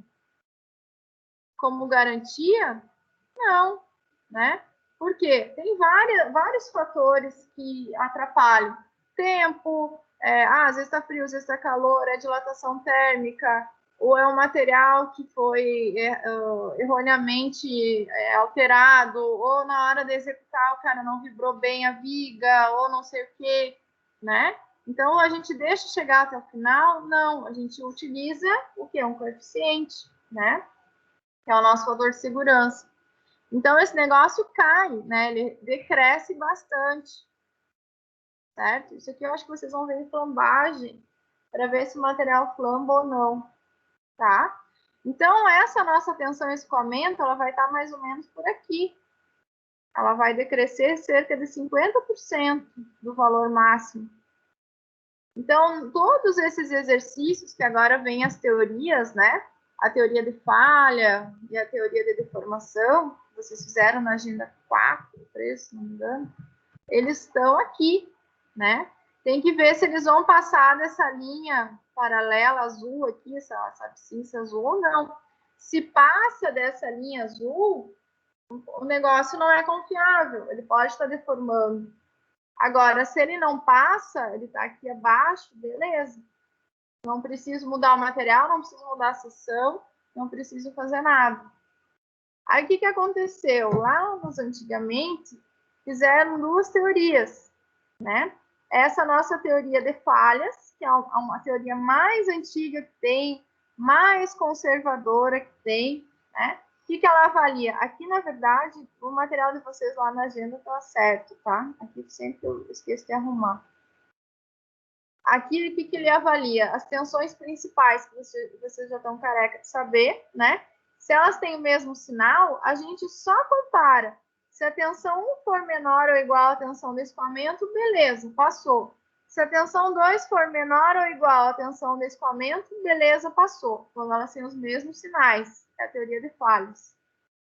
como garantia? Não, né? Por quê? Tem vários fatores que atrapalham. Tempo, às vezes está frio, às vezes está calor, é dilatação térmica, ou é um material que foi erroneamente alterado, ou na hora de executar o cara não vibrou bem a viga, ou não sei o quê, né? Então, a gente deixa chegar até o final? Não, a gente utiliza o que é um coeficiente, né? Que é o nosso fator de segurança. Então, esse negócio cai, né? Ele decresce bastante, certo? Isso aqui eu acho que vocês vão ver em flambagem para ver se o material flamba ou não, tá? Então, essa nossa tensão e escoamento, ela vai estar mais ou menos por aqui. Ela vai decrescer cerca de 50% do valor máximo. Então, todos esses exercícios que agora vêm as teorias, né? A teoria de falha e a teoria de deformação, que vocês fizeram na agenda 4, 3, se não me engano, eles estão aqui, né? Tem que ver se eles vão passar dessa linha paralela azul aqui, essa abscissa azul ou não. Se passa dessa linha azul, o negócio não é confiável, ele pode estar deformando. Agora, se ele não passa, ele está aqui abaixo, beleza. Não preciso mudar o material, não preciso mudar a seção, não preciso fazer nada. Aí, o que aconteceu? Lá nos antigamente, fizeram duas teorias, né? Essa nossa teoria de falhas, que é uma teoria mais antiga que tem, mais conservadora que tem, né? O que ela avalia? Aqui, na verdade, o material de vocês lá na agenda está certo, tá? Aqui sempre eu esqueço de arrumar. Aqui, o que ele avalia? As tensões principais, que vocês já estão careca de saber, né? Se elas têm o mesmo sinal, a gente só compara. Se a tensão 1 for menor ou igual à tensão do escoamento, beleza, passou. Se a tensão 2 for menor ou igual à tensão do escoamento, beleza, passou. Quando elas têm os mesmos sinais, é a teoria de falhas,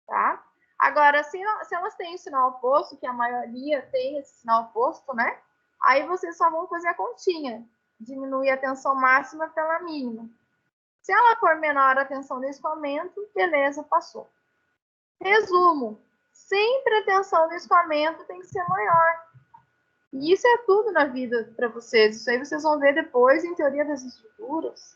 tá? Agora, se elas têm o sinal oposto, que a maioria tem esse sinal oposto, né? Aí vocês só vão fazer a continha, diminuir a tensão máxima pela mínima. Se ela for menor a tensão do escoamento, beleza, passou. Resumo, sempre a tensão do escoamento tem que ser maior. E isso é tudo na vida para vocês. Isso aí vocês vão ver depois em teoria das estruturas,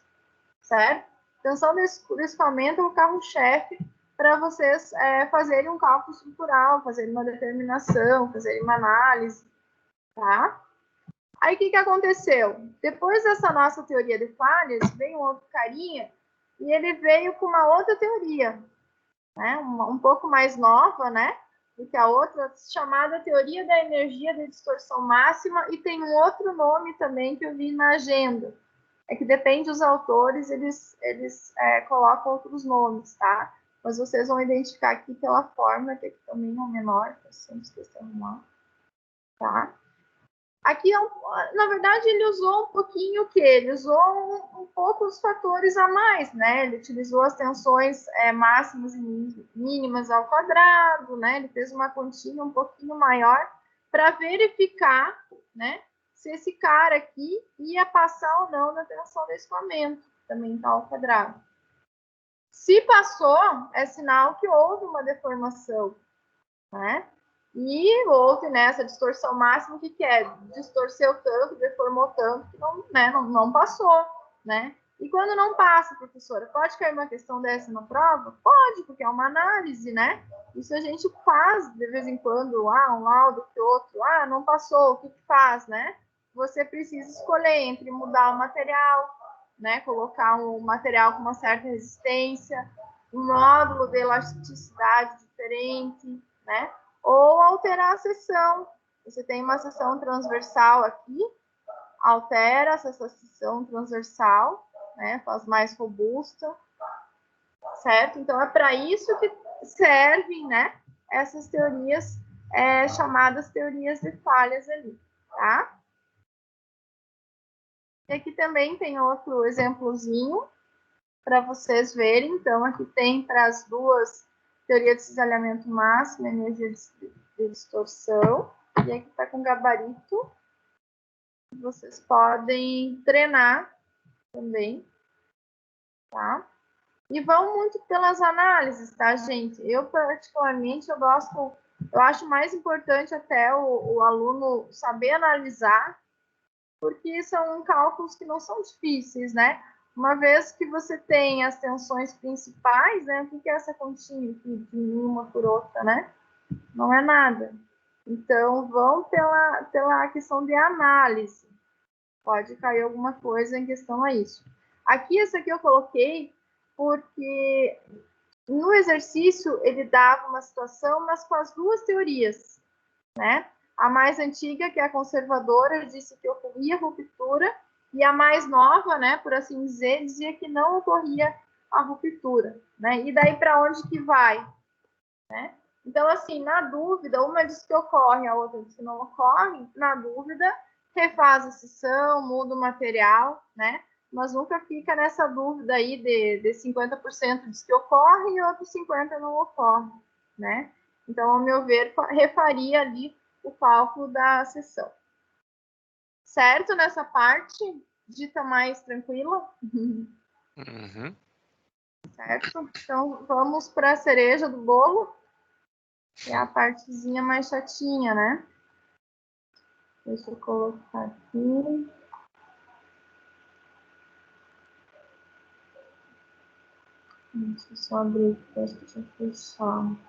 certo? Tensão do escoamento é o carro-chefe para vocês fazerem um cálculo estrutural, fazerem uma determinação, fazerem uma análise, tá? Aí, o que aconteceu? Depois dessa nossa teoria de falhas, veio um outro carinha e ele veio com uma outra teoria, né? Um pouco mais nova, né? Do que a outra, chamada teoria da energia de distorção máxima, e tem um outro nome também que eu vi na agenda. É que depende dos autores, eles colocam outros nomes, tá? Mas vocês vão identificar aqui pela fórmula, que aqui também é menor, que eu sempre esqueci de arrumar, tá? Aqui, na verdade, ele usou um pouquinho o quê? Ele usou um pouco os fatores a mais, né? Ele utilizou as tensões máximas e mínimas ao quadrado, né? Ele fez uma continha um pouquinho maior para verificar, né? se esse cara aqui ia passar ou não na tensão do escoamento, também está ao quadrado. Se passou, é sinal que houve uma deformação, né? E houve nessa distorção máxima, o que é? Distorceu tanto, deformou tanto, que não, né, não passou, né? E quando não passa, professora, pode cair uma questão dessa na prova? Pode, porque é uma análise, né? Isso a gente faz de vez em quando, um laudo que outro, não passou, o que faz, né? Você precisa escolher entre mudar o material, né? Colocar um material com uma certa resistência, um módulo de elasticidade diferente, né? Ou alterar a seção. Você tem uma seção transversal aqui, altera essa seção transversal, né? Faz mais robusta, certo? Então, é para isso que servem, né? Essas teorias chamadas teorias de falhas ali, tá? E aqui também tem outro exemplozinho para vocês verem. Então, aqui tem para as duas teoria de cisalhamento máximo, energia de distorção, e aqui está com gabarito. Vocês podem treinar também, tá? E vão muito pelas análises, tá, gente? Eu, particularmente, eu acho mais importante até o aluno saber analisar, porque são cálculos que não são difíceis, né? Uma vez que você tem as tensões principais, né? O que é essa continha aqui de uma por outra, né? Não é nada. Então, vão pela questão de análise. Pode cair alguma coisa em questão a isso. Aqui, essa aqui eu coloquei porque no exercício ele dava uma situação, mas com as duas teorias, né? A mais antiga, que é a conservadora, disse que ocorria ruptura, e a mais nova, né, por assim dizer, dizia que não ocorria a ruptura, né? E daí para onde que vai, né? Então, assim, na dúvida, uma diz que ocorre, a outra diz que não ocorre, na dúvida, refaz a seção, muda o material, né? Mas nunca fica nessa dúvida aí de 50% diz que ocorre e outros 50% não ocorre, né? Então, ao meu ver, refaria ali o cálculo da seção. Certo nessa parte? Dita mais tranquila? Uhum. Certo? Então, vamos para a cereja do bolo, que é a partezinha mais chatinha, né? Deixa eu colocar aqui. Deixa eu só abrir aqui, deixa eu fechar.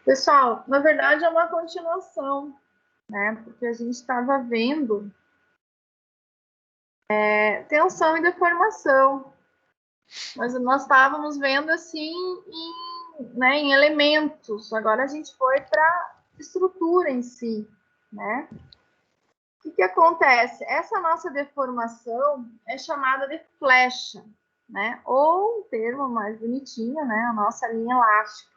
Pessoal, na verdade é uma continuação, né? Porque a gente estava vendo tensão e deformação, mas nós estávamos vendo assim em elementos. Agora a gente foi para estrutura em si, né? O que acontece? Essa nossa deformação é chamada de flecha, né? Ou um termo mais bonitinho, né? A nossa linha elástica.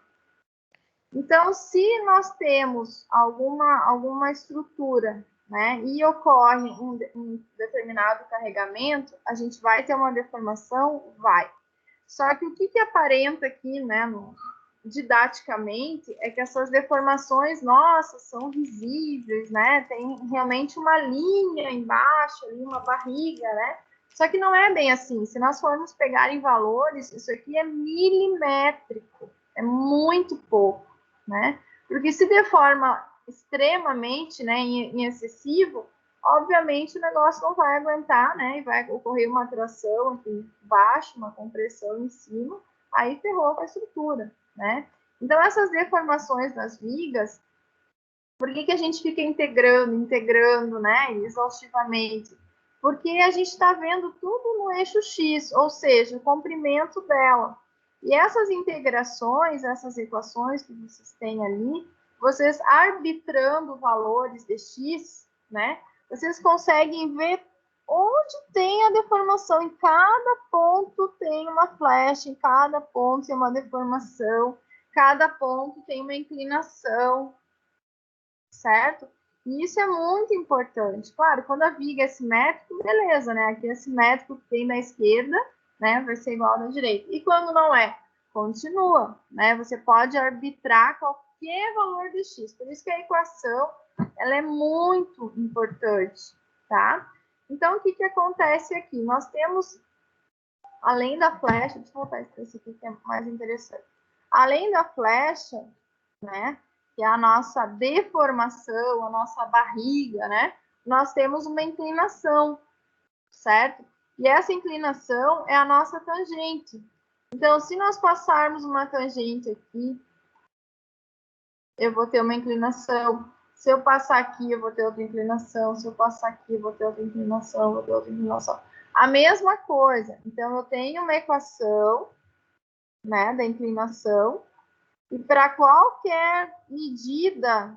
Então, se nós temos alguma estrutura, né, e ocorre um determinado carregamento, a gente vai ter uma deformação? Vai. Só que o que aparenta aqui, né, didaticamente, é que essas deformações, nossa, são visíveis, né, tem realmente uma linha embaixo, ali, uma barriga, né, só que não é bem assim. Se nós formos pegar em valores, isso aqui é milimétrico, é muito pouco, né? Porque se deforma extremamente, né, em excessivo, obviamente o negócio não vai aguentar, né? E vai ocorrer uma tração aqui embaixo, uma compressão em cima, aí ferrou com a estrutura, né? Então, essas deformações das vigas, por que a gente fica integrando, né, exaustivamente? Porque a gente está vendo tudo no eixo X, ou seja, o comprimento dela. E essas integrações, essas equações que vocês têm ali, vocês arbitrando valores de X, né, vocês conseguem ver Onde tem a deformação, em cada ponto tem uma flecha, em cada ponto tem uma deformação, cada ponto tem uma inclinação, certo? E isso é muito importante. Claro, quando a viga é simétrica, beleza, né? Aqui é simétrico que tem na esquerda, né? Vai ser igual na direita. E quando não é? Continua, né? Você pode arbitrar qualquer valor de x. Por isso que a equação, ela é muito importante, tá? Então, o que acontece aqui? Nós temos, além da flecha, deixa eu voltar esse aqui que é mais interessante. Além da flecha, né? Que é a nossa deformação, a nossa barriga, né? Nós temos uma inclinação, certo? E essa inclinação é a nossa tangente. Então, se nós passarmos uma tangente aqui, eu vou ter uma inclinação. Se eu passar aqui, eu vou ter outra inclinação. Se eu passar aqui, eu vou ter outra inclinação, vou ter outra inclinação. A mesma coisa. Então, eu tenho uma equação, né, da inclinação, e para qualquer medida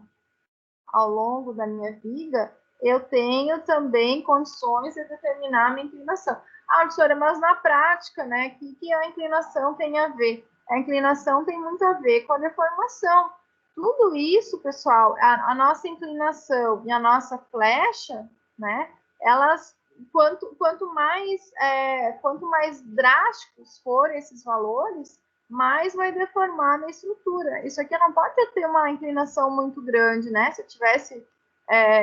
ao longo da minha vida, eu tenho também condições de determinar a minha inclinação. Ah, professora, mas na prática, né, o que a inclinação tem a ver? A inclinação tem muito a ver com a deformação. Tudo isso, pessoal, a nossa inclinação e a nossa flecha, né, elas, quanto mais drásticos forem esses valores, mais vai deformar na estrutura. Isso aqui não pode ter uma inclinação muito grande, né? Se eu tivesse,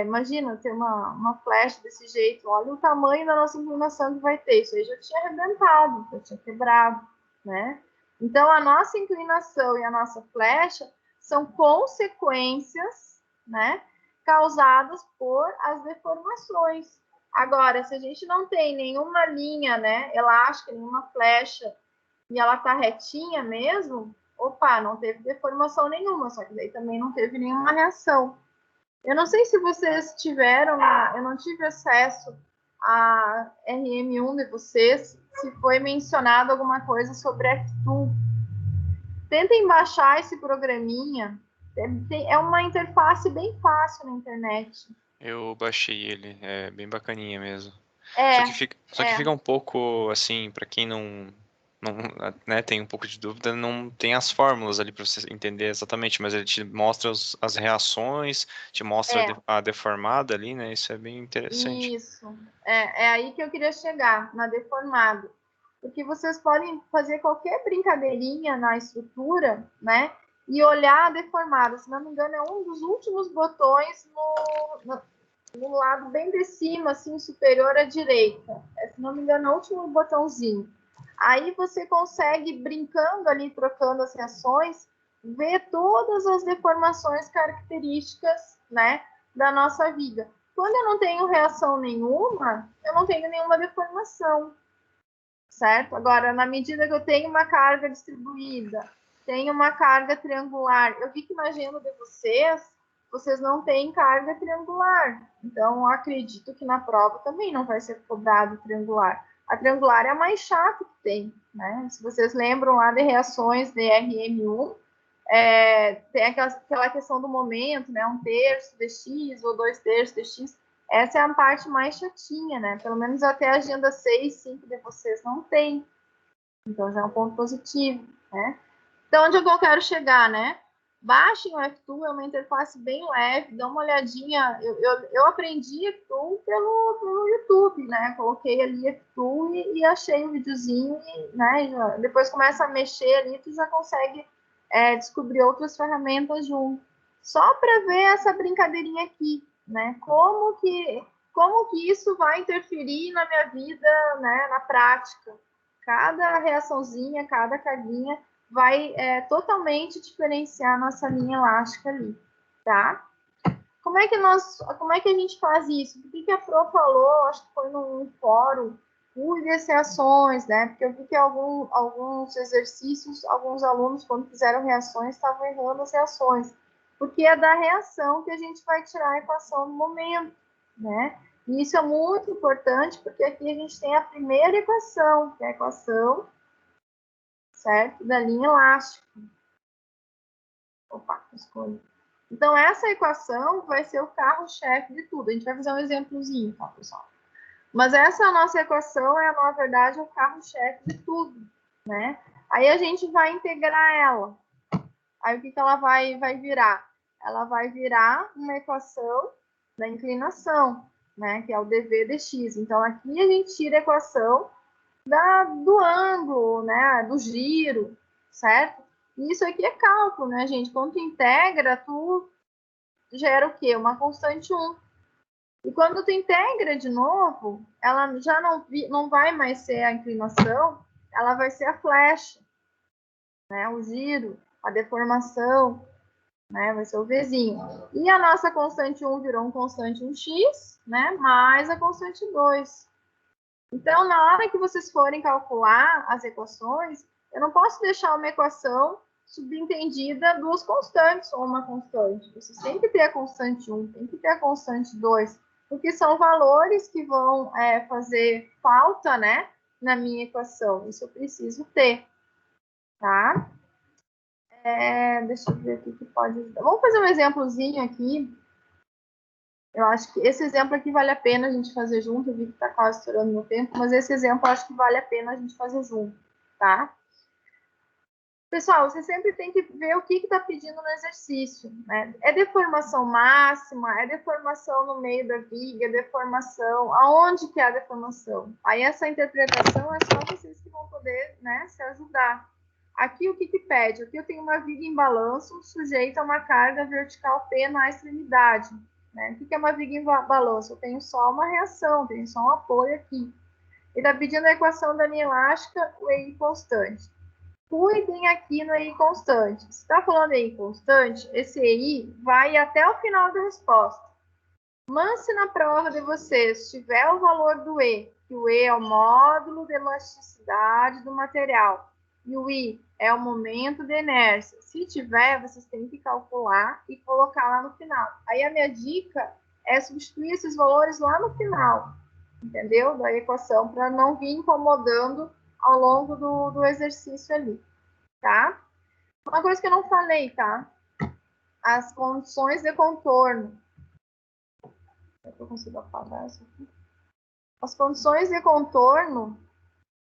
imagina, ter uma flecha desse jeito, olha o tamanho da nossa inclinação que vai ter. Isso aí já tinha arrebentado, já tinha quebrado, né? Então, a nossa inclinação e a nossa flecha são consequências, né, causadas por as deformações. Agora, se a gente não tem nenhuma linha, né, elástica, nenhuma flecha, e ela tá retinha mesmo, opa, não teve deformação nenhuma, só que daí também não teve nenhuma reação. Eu não sei se vocês tiveram, eu não tive acesso a RM1 de vocês, se foi mencionado alguma coisa sobre F2. Tentem baixar esse programinha, é uma interface bem fácil na internet. Eu baixei ele, é bem bacaninha mesmo. É, Só que fica um pouco assim, para quem não, né, tem um pouco de dúvida, não tem as fórmulas ali para você entender exatamente, mas ele te mostra as reações, te mostra é. a deformada ali, né? Isso é bem interessante. Isso. É aí que eu queria chegar, na deformada. Porque vocês podem fazer qualquer brincadeirinha na estrutura, né? E olhar a deformada. Se não me engano, é um dos últimos botões no lado bem de cima, assim, superior à direita. Se não me engano, é o último botãozinho. Aí você consegue, brincando ali, trocando as reações, ver todas as deformações características, né, da nossa vida. Quando eu não tenho reação nenhuma, eu não tenho nenhuma deformação, certo? Agora, na medida que eu tenho uma carga distribuída, tenho uma carga triangular, eu vi que na agenda de vocês não têm carga triangular. Então, acredito que na prova também não vai ser cobrado triangular. A triangular é a mais chata que tem, né? Se vocês lembram lá de reações de RM1, tem aquela questão do momento, né? 1/3 de x ou 2/3 de x. Essa é a parte mais chatinha, né? Pelo menos até a agenda 6, 5 de vocês não tem. Então já é um ponto positivo, né? Então, onde eu quero chegar, né? Baixem o F2, é uma interface bem leve, dá uma olhadinha. Eu aprendi F2 pelo YouTube, né? Coloquei ali F2 e achei o videozinho, né? Depois começa a mexer ali, tu já consegue descobrir outras ferramentas junto. Só para ver essa brincadeirinha aqui, né? Como que isso vai interferir na minha vida, né? Na prática. Cada reaçãozinha, cada carguinha vai totalmente diferenciar a nossa linha elástica ali, tá? Como é que a gente faz isso? O que a Pro falou, acho que foi num fórum, use as reações, né? Porque eu vi que alguns exercícios, alguns alunos, quando fizeram reações, estavam errando as reações. Porque é da reação que a gente vai tirar a equação no momento, né? E isso é muito importante, porque aqui a gente tem a primeira equação, que é a equação, certo? Da linha elástica. Opa, escolhi. Então, essa equação vai ser o carro-chefe de tudo. A gente vai fazer um exemplozinho, tá, pessoal? Mas essa nossa equação é, na verdade, o carro-chefe de tudo, né? Aí a gente vai integrar ela. Aí o que ela vai virar? Ela vai virar uma equação da inclinação, né? Que é o dv dx. Então, aqui a gente tira a equação do ângulo, né? Do giro, certo? E isso aqui é cálculo, né, gente? Quando tu integra, tu gera o quê? Uma constante 1. E quando tu integra de novo, ela já não vai mais ser a inclinação, ela vai ser a flecha, né? O giro, a deformação, né? Vai ser o Vzinho. E a nossa constante 1 virou um constante 1x, né? Mais a constante 2. Então, na hora que vocês forem calcular as equações, eu não posso deixar uma equação subentendida duas constantes ou uma constante. Vocês têm que ter a constante 1, tem que ter a constante 2, porque são valores que vão fazer falta, né, na minha equação. Isso eu preciso ter, tá? Deixa eu ver aqui que pode ajudar. Vamos fazer um exemplozinho aqui. Eu acho que esse exemplo aqui vale a pena a gente fazer junto. Eu vi que está quase estourando meu tempo, mas esse exemplo eu acho que vale a pena a gente fazer junto, tá? Pessoal, você sempre tem que ver o que está pedindo no exercício, né? É deformação máxima, é deformação no meio da viga, é deformação, aonde que é a deformação? Aí essa interpretação é só vocês que vão poder, né, se ajudar. Aqui o que pede? Aqui eu tenho uma viga em balanço sujeita a uma carga vertical P na extremidade, né? O que é uma viga em balanço? Eu tenho só uma reação, tenho só um apoio aqui. Ele está pedindo a equação da linha elástica, o EI constante. Cuidem aqui no EI constante. Se está falando EI constante, esse EI vai até o final da resposta. Mas se na prova de vocês tiver o valor do E, que o E é o módulo de elasticidade do material, e o I é o momento de inércia, se tiver, vocês têm que calcular e colocar lá no final. Aí a minha dica é substituir esses valores lá no final, entendeu? Da equação, para não vir incomodando ao longo do exercício ali, tá? Uma coisa que eu não falei, tá? As condições de contorno. Eu consigo apagar isso aqui. As condições de contorno,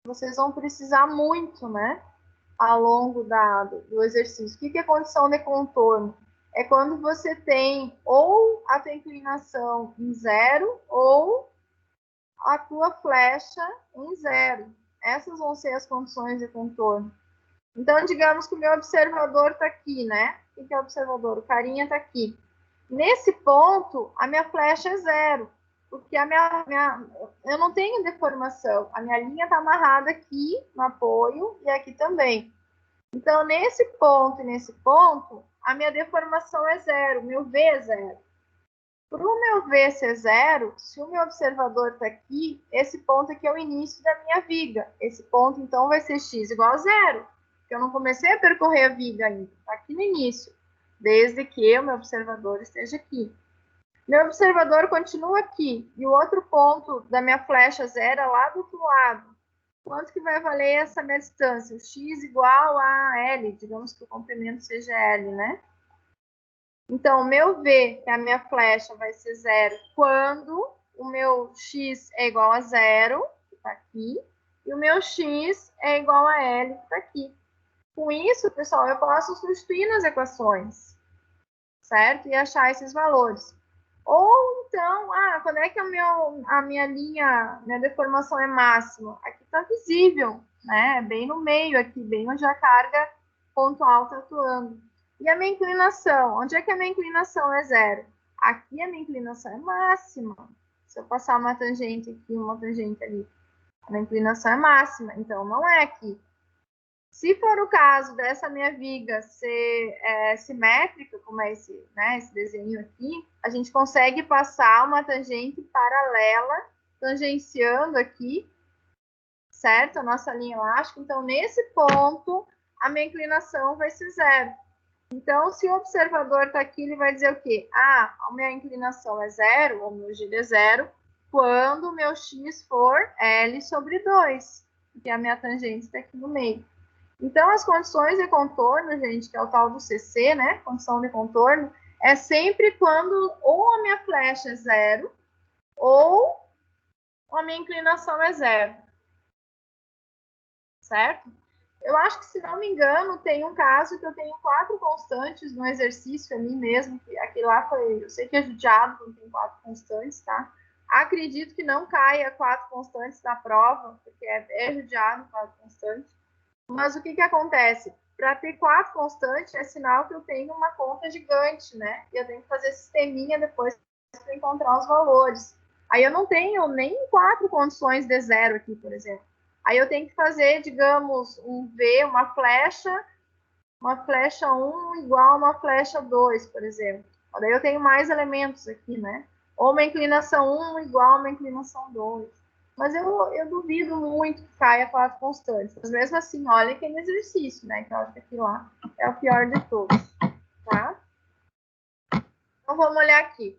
vocês vão precisar muito, né? Ao longo do exercício. O que é condição de contorno? É quando você tem ou a tua inclinação em zero ou a tua flecha em zero. Essas vão ser as condições de contorno. Então, digamos que o meu observador está aqui, né? O que é o observador? O carinha está aqui. Nesse ponto, a minha flecha é zero, porque eu não tenho deformação. A minha linha está amarrada aqui no apoio e aqui também. Então, nesse ponto e nesse ponto, a minha deformação é zero, meu V é zero. Para o meu V ser zero, se o meu observador está aqui, esse ponto aqui é o início da minha viga. Esse ponto, então, vai ser x igual a zero, porque eu não comecei a percorrer a viga ainda, está aqui no início, desde que o meu observador esteja aqui. Meu observador continua aqui, e o outro ponto da minha flecha zero é lá do outro lado. Quanto que vai valer essa minha distância? O x igual a L, digamos que o comprimento seja L, né? Então, o meu V, que é a minha flecha, vai ser zero quando o meu x é igual a zero, que está aqui, e o meu x é igual a L, que está aqui. Com isso, pessoal, eu posso substituir nas equações, certo? E achar esses valores. Ou então, quando é que a minha linha, minha deformação é máxima? Aqui está visível, né? Bem no meio aqui, bem onde a carga pontual está atuando. E a minha inclinação? Onde é que a minha inclinação é zero? Aqui a minha inclinação é máxima. Se eu passar uma tangente aqui, uma tangente ali, a minha inclinação é máxima. Então, não é aqui. Se for o caso dessa minha viga ser simétrica, como é esse desenho aqui, a gente consegue passar uma tangente paralela, tangenciando aqui, certo? A nossa linha elástica. Então, nesse ponto, a minha inclinação vai ser zero. Então, se o observador está aqui, ele vai dizer o quê? A minha inclinação é zero, ou o meu giro é zero, quando o meu x for L sobre 2, porque a minha tangente está aqui no meio. Então, as condições de contorno, gente, que é o tal do CC, né? Condição de contorno, é sempre quando ou a minha flecha é zero, ou a minha inclinação é 0. Certo? Eu acho que, se não me engano, tem um caso que eu tenho 4 constantes no exercício ali mesmo, que aquele lá foi, eu sei que é judiado quando tem 4 constantes, tá? Acredito que não caia 4 constantes na prova, porque é judiado 4 constantes. Mas o que acontece? Para ter 4 constantes, é sinal que eu tenho uma conta gigante, né? E eu tenho que fazer sisteminha depois para encontrar os valores. Aí eu não tenho nem 4 condições de 0 aqui, por exemplo. Aí eu tenho que fazer, digamos, um V, uma flecha 1 igual a uma flecha 2, por exemplo. Daí eu tenho mais elementos aqui, né? Ou uma inclinação 1 igual a uma inclinação 2. Mas eu duvido muito que caia 4 constantes. Mas mesmo assim, olha que é exercício, né? Que eu acho que aqui lá é o pior de todos, tá? Então vamos olhar aqui.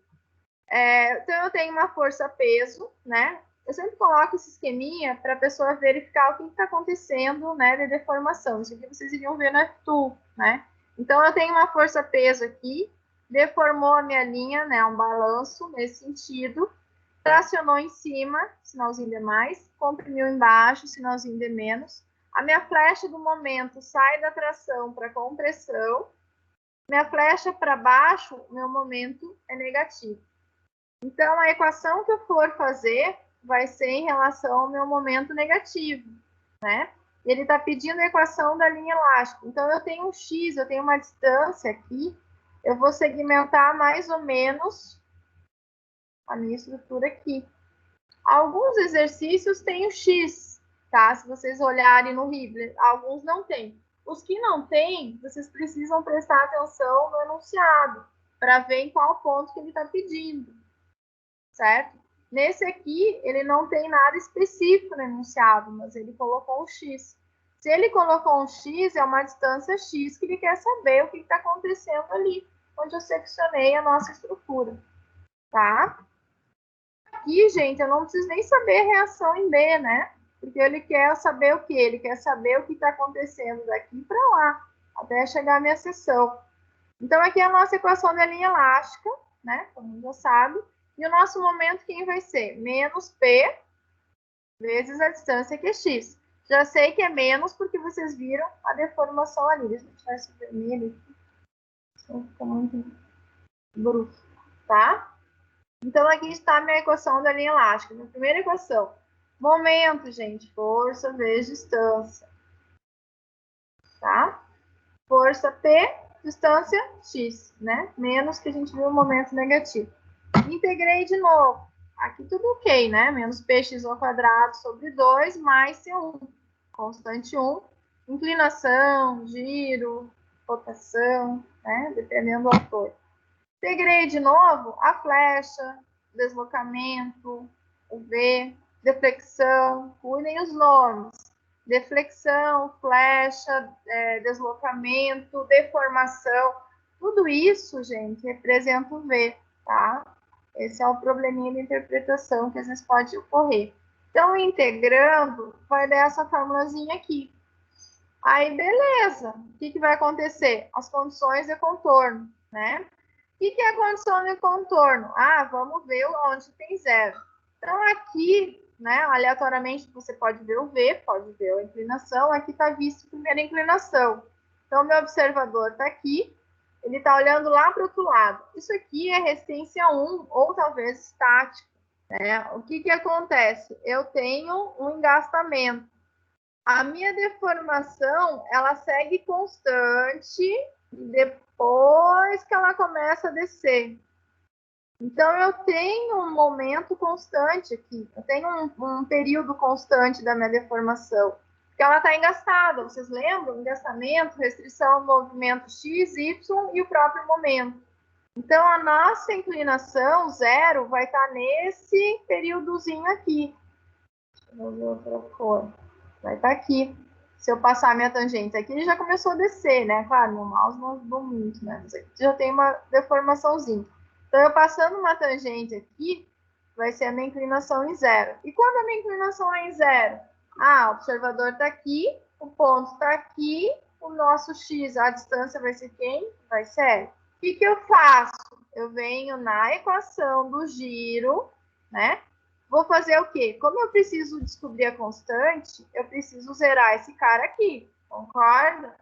Então eu tenho uma força-peso, né? Eu sempre coloco esse esqueminha para a pessoa verificar o que está acontecendo, né, de deformação. Isso aqui vocês iriam ver no F2, né? Então, eu tenho uma força-peso aqui, deformou a minha linha, né, um balanço nesse sentido, tracionou em cima, sinalzinho de mais, comprimiu embaixo, sinalzinho de menos. A minha flecha do momento sai da tração para compressão. Minha flecha para baixo, meu momento é negativo. Então, a equação que eu for fazer vai ser em relação ao meu momento negativo, né? E ele está pedindo a equação da linha elástica. Então, eu tenho um x, eu tenho uma distância aqui, eu vou segmentar mais ou menos a minha estrutura aqui. Alguns exercícios têm o x, tá? Se vocês olharem no Hibler, alguns não têm. Os que não têm, vocês precisam prestar atenção no enunciado, para ver em qual ponto que ele está pedindo. Certo? Nesse aqui, ele não tem nada específico no enunciado, mas ele colocou um X. Se ele colocou um X, é uma distância X que ele quer saber o que está acontecendo ali, onde eu seccionei a nossa estrutura. Tá? Aqui, gente, eu não preciso nem saber reação em B, né? Porque ele quer saber o quê? Ele quer saber o que está acontecendo daqui para lá, até chegar a minha seção. Então, aqui é a nossa equação da linha elástica, né? Como já sabe. E o nosso momento, quem vai ser? Menos P vezes a distância, que é X. Já sei que é menos, porque vocês viram a deformação ali. Deixa eu tirar esse vermelho aqui. Fica muito bruto, tá? Então, aqui está a minha equação da linha elástica. Minha primeira equação. Momento, gente. Força vezes distância. Tá? Força P, distância X, né? Menos que a gente viu o momento negativo. Integrei de novo. Aqui tudo ok, né? Menos px² sobre 2 mais C1. Constante 1. Inclinação, giro, rotação, né? Dependendo do autor. Integrei de novo a flecha, deslocamento, o V, deflexão. Cuidem os nomes. Deflexão, flecha, deslocamento, deformação. Tudo isso, gente, representa o V, tá? Esse é o probleminha de interpretação que às vezes pode ocorrer. Então, integrando, vai dar essa formulazinha aqui. Aí, beleza. O que vai acontecer? As condições de contorno, né? O que é a condição de contorno? Ah, vamos ver onde tem 0. Então, aqui, né, aleatoriamente, você pode ver o V, pode ver a inclinação. Aqui está visto a primeira inclinação. Então, meu observador está aqui. Ele está olhando lá para o outro lado. Isso aqui é resistência 1, ou talvez estática. Né? O que acontece? Eu tenho um engastamento. A minha deformação, ela segue constante depois que ela começa a descer. Então, eu tenho um momento constante aqui. Eu tenho um período constante da minha deformação. Porque ela está engastada, vocês lembram? Engastamento, restrição ao movimento x, y e o próprio momento. Então, a nossa inclinação, 0, vai estar nesse períodozinho aqui. Deixa eu ver outra cor. Vai estar aqui. Se eu passar a minha tangente aqui, ele já começou a descer, né? Claro, meu mouse não ajudou muito, né? Mas aqui já tem uma deformaçãozinha. Então, eu passando uma tangente aqui, vai ser a minha inclinação em 0. E quando a minha inclinação é em 0? Ah, o observador está aqui, o ponto está aqui, o nosso x, a distância vai ser quem? Vai ser L. O que eu faço? Eu venho na equação do giro, né? vou fazer o quê? Como eu preciso descobrir a constante, eu preciso zerar esse cara aqui, concorda?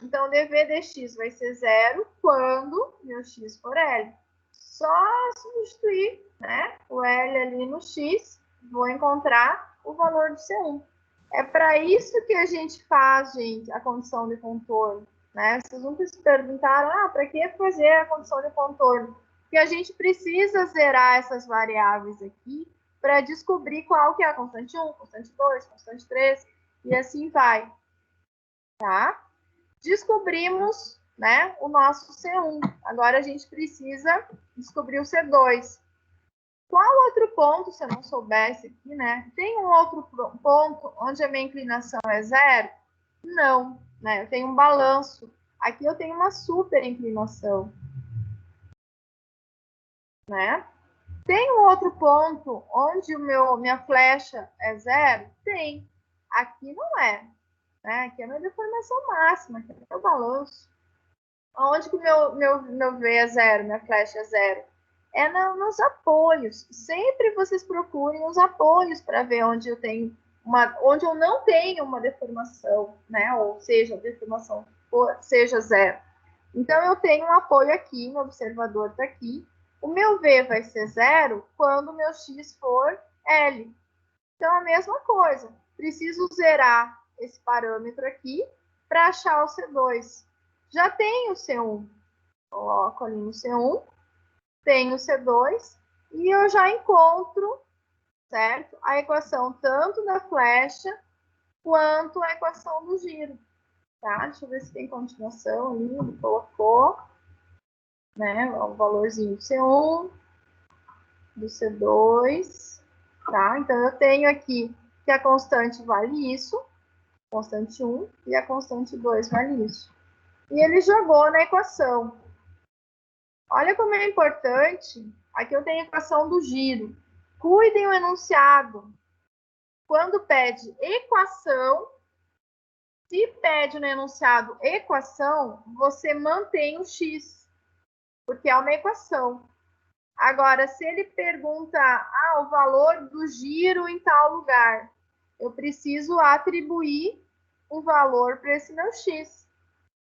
Então, dv dx vai ser zero quando meu x for L. Só substituir, né, o L ali no x, vou encontrar o valor do C1. É para isso que a gente faz, gente, a condição de contorno. Né? Vocês nunca se perguntaram, para que fazer a condição de contorno? Porque a gente precisa zerar essas variáveis aqui para descobrir qual que é a constante 1, constante 2, constante 3, e assim vai. Tá? Descobrimos, né, o nosso C1. Agora a gente precisa descobrir o C2. Qual outro ponto, se eu não soubesse aqui, né? Tem um outro ponto onde a minha inclinação é zero? Não, né? Eu tenho um balanço. Aqui eu tenho uma super inclinação, né? Tem um outro ponto onde minha flecha é zero? Tem. Aqui não é, né? Aqui é a minha deformação máxima, aqui é o balanço. Onde que meu V é zero, minha flecha é zero? É nos apoios. Sempre vocês procurem os apoios para ver onde eu tenho onde eu não tenho uma deformação, né? Ou seja, a deformação seja zero. Então, eu tenho um apoio aqui, meu observador está aqui. O meu V vai ser zero quando o meu X for L. Então, a mesma coisa. Preciso zerar esse parâmetro aqui para achar o C2. Já tenho o C1. Coloco ali no C1. Tenho o C2. E eu já encontro, certo? A equação tanto da flecha quanto a equação do giro. Tá? Deixa eu ver se tem continuação ali. Ele colocou, né? O valorzinho do C1, do C2. Tá? Então, eu tenho aqui que a constante vale isso, constante 1, e a constante 2 vale isso. E ele jogou na equação. Olha como é importante. Aqui eu tenho a equação do giro. Cuidem o enunciado. Quando pede equação, se pede no enunciado equação, você mantém o x, porque é uma equação. Agora, se ele pergunta o valor do giro em tal lugar, eu preciso atribuir um valor para esse meu x.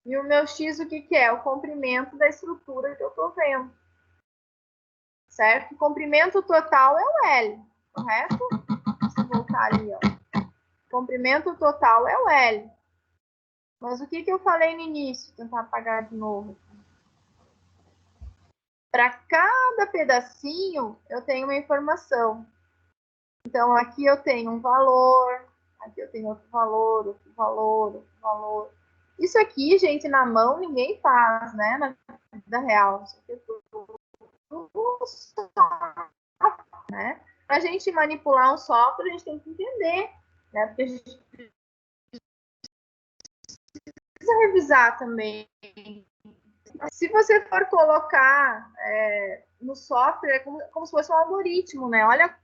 E o meu x, o que é? O comprimento da estrutura que eu estou vendo. Certo? O comprimento total é o L, correto? Deixa eu voltar ali, ó. O comprimento total é o L. Mas o que eu falei no início? Vou tentar apagar de novo. Para cada pedacinho, eu tenho uma informação. Então, aqui eu tenho um valor, aqui eu tenho outro valor, outro valor, outro valor. Isso aqui, gente, na mão ninguém faz, né? Na vida real. Isso aqui é tudo software, né? Para a gente manipular um software, a gente tem que entender, né? Porque a gente precisa revisar também. Se você for colocar no software, é como se fosse um algoritmo, né? Olha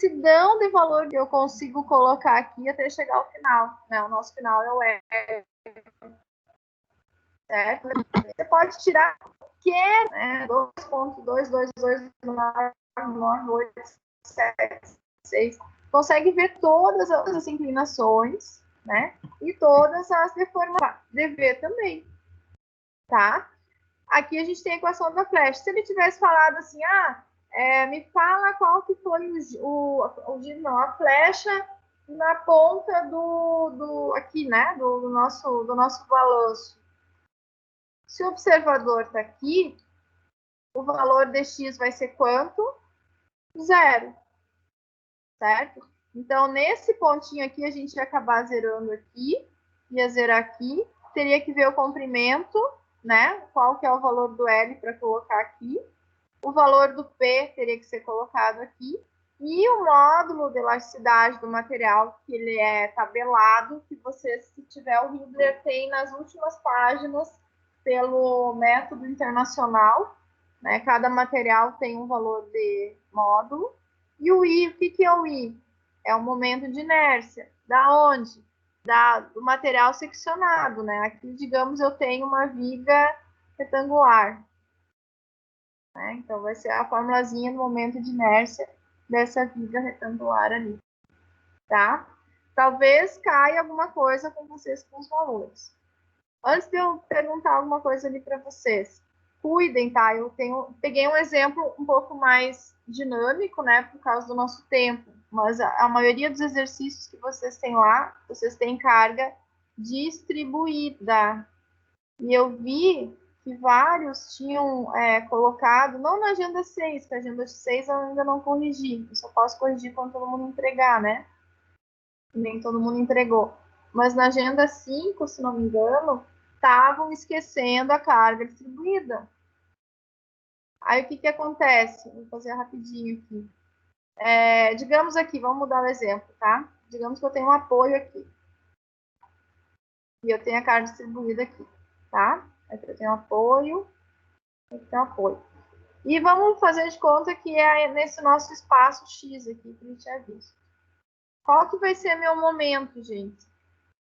se dão de valor que eu consigo colocar aqui até chegar ao final, né? O nosso final é o E. Certo? Você pode tirar qualquer, né? 2.2229876. Consegue ver todas as inclinações, né? E todas as deformações. DV também, tá? Aqui a gente tem a equação da flecha. Se ele tivesse falado assim, me fala qual que foi a flecha na ponta aqui, né? Do nosso balanço. Se o observador está aqui, o valor de x vai ser quanto? Zero. Certo? Então, nesse pontinho aqui, a gente ia acabar zerando aqui, ia zerar aqui. Teria que ver o comprimento, né? Qual que é o valor do L para colocar aqui. O valor do P teria que ser colocado aqui. E o módulo de elasticidade do material, que ele é tabelado, que você, se tiver o Hibler, tem nas últimas páginas pelo método internacional, né? Cada material tem um valor de módulo. E o I, o que é o I? É o momento de inércia. Da onde? Do material seccionado, né? Aqui, digamos, eu tenho uma viga retangular. Né? Então, vai ser a formulazinha do momento de inércia dessa viga retangular ali. Tá? Talvez caia alguma coisa com vocês com os valores. Antes de eu perguntar alguma coisa ali para vocês, cuidem, tá? Eu peguei um exemplo um pouco mais dinâmico, né, por causa do nosso tempo, mas a maioria dos exercícios que vocês têm lá, vocês têm carga distribuída. E eu vi que vários tinham colocado, não na agenda 6, que a agenda 6 eu ainda não corrigi, eu só posso corrigir quando todo mundo entregar, né? Nem todo mundo entregou. Mas na agenda 5, se não me engano, estavam esquecendo a carga distribuída. Aí o que acontece? Vou fazer rapidinho aqui. Digamos aqui, vamos mudar o exemplo, tá? Digamos que eu tenho um apoio aqui. E eu tenho a carga distribuída aqui, tá? Aqui eu tenho apoio, aqui tem apoio. E vamos fazer de conta que é nesse nosso espaço X aqui que a gente tinha visto. Qual que vai ser meu momento, gente?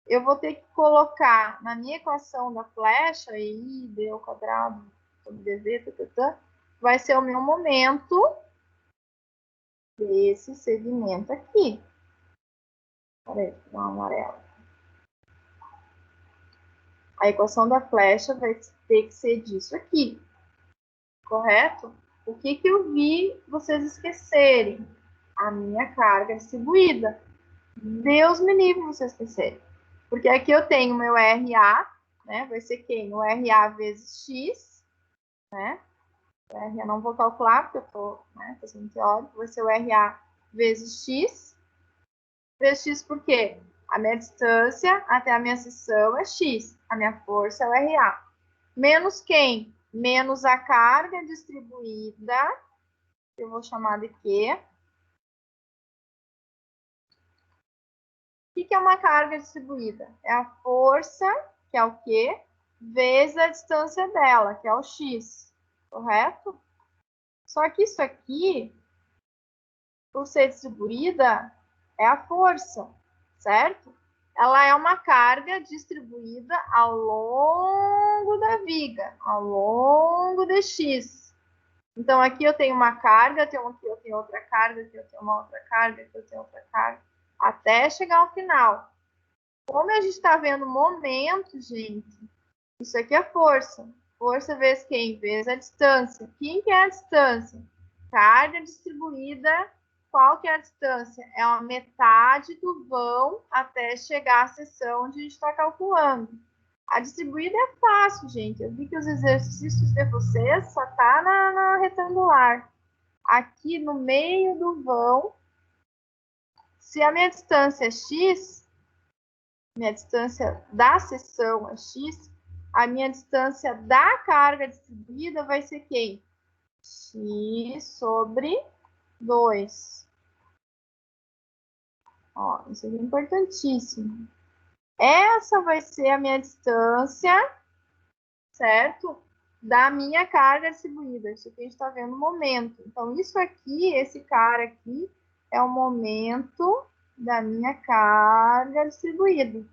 Eu vou ter que colocar na minha equação da flecha, I, D ao quadrado, sobre dv, vai ser o meu momento desse segmento aqui. Peraí, vou dar uma amarela. A equação da flecha vai ter que ser disso aqui. Correto? O que eu vi vocês esquecerem? A minha carga distribuída. Deus me livre vocês esquecerem. Porque aqui eu tenho meu RA, né? Vai ser quem? O RA vezes X, né? O RA não vou calcular, porque eu estou fazendo teórico. Vai ser o RA vezes X. Vezes X por quê? A minha distância até a minha seção é X. A minha força é o RA. Menos quem? Menos a carga distribuída, que eu vou chamar de Q. O que é uma carga distribuída? É a força, que é o Q, vezes a distância dela, que é o X. Correto? Só que isso aqui, por ser distribuída, é a força, certo? Ela é uma carga distribuída ao longo da viga, ao longo de X. Então, aqui eu tenho uma carga, aqui eu tenho outra carga, aqui eu tenho uma outra carga, aqui eu tenho outra carga, até chegar ao final. Como a gente está vendo momento, gente, isso aqui é força. Força vezes quem? Vezes a distância. Quem que é a distância? Carga distribuída. Qual que é a distância? É a metade do vão até chegar à seção onde a gente está calculando. A distribuída é fácil, gente. Eu vi que os exercícios de vocês só tá na retangular. Aqui no meio do vão, se a minha distância é x, minha distância da seção é x, a minha distância da carga distribuída vai ser quem? X sobre 2. Ó, isso aqui é importantíssimo. Essa vai ser a minha distância, certo? Da minha carga distribuída. Isso aqui a gente está vendo o momento. Então, isso aqui, esse cara aqui, é o momento da minha carga distribuída.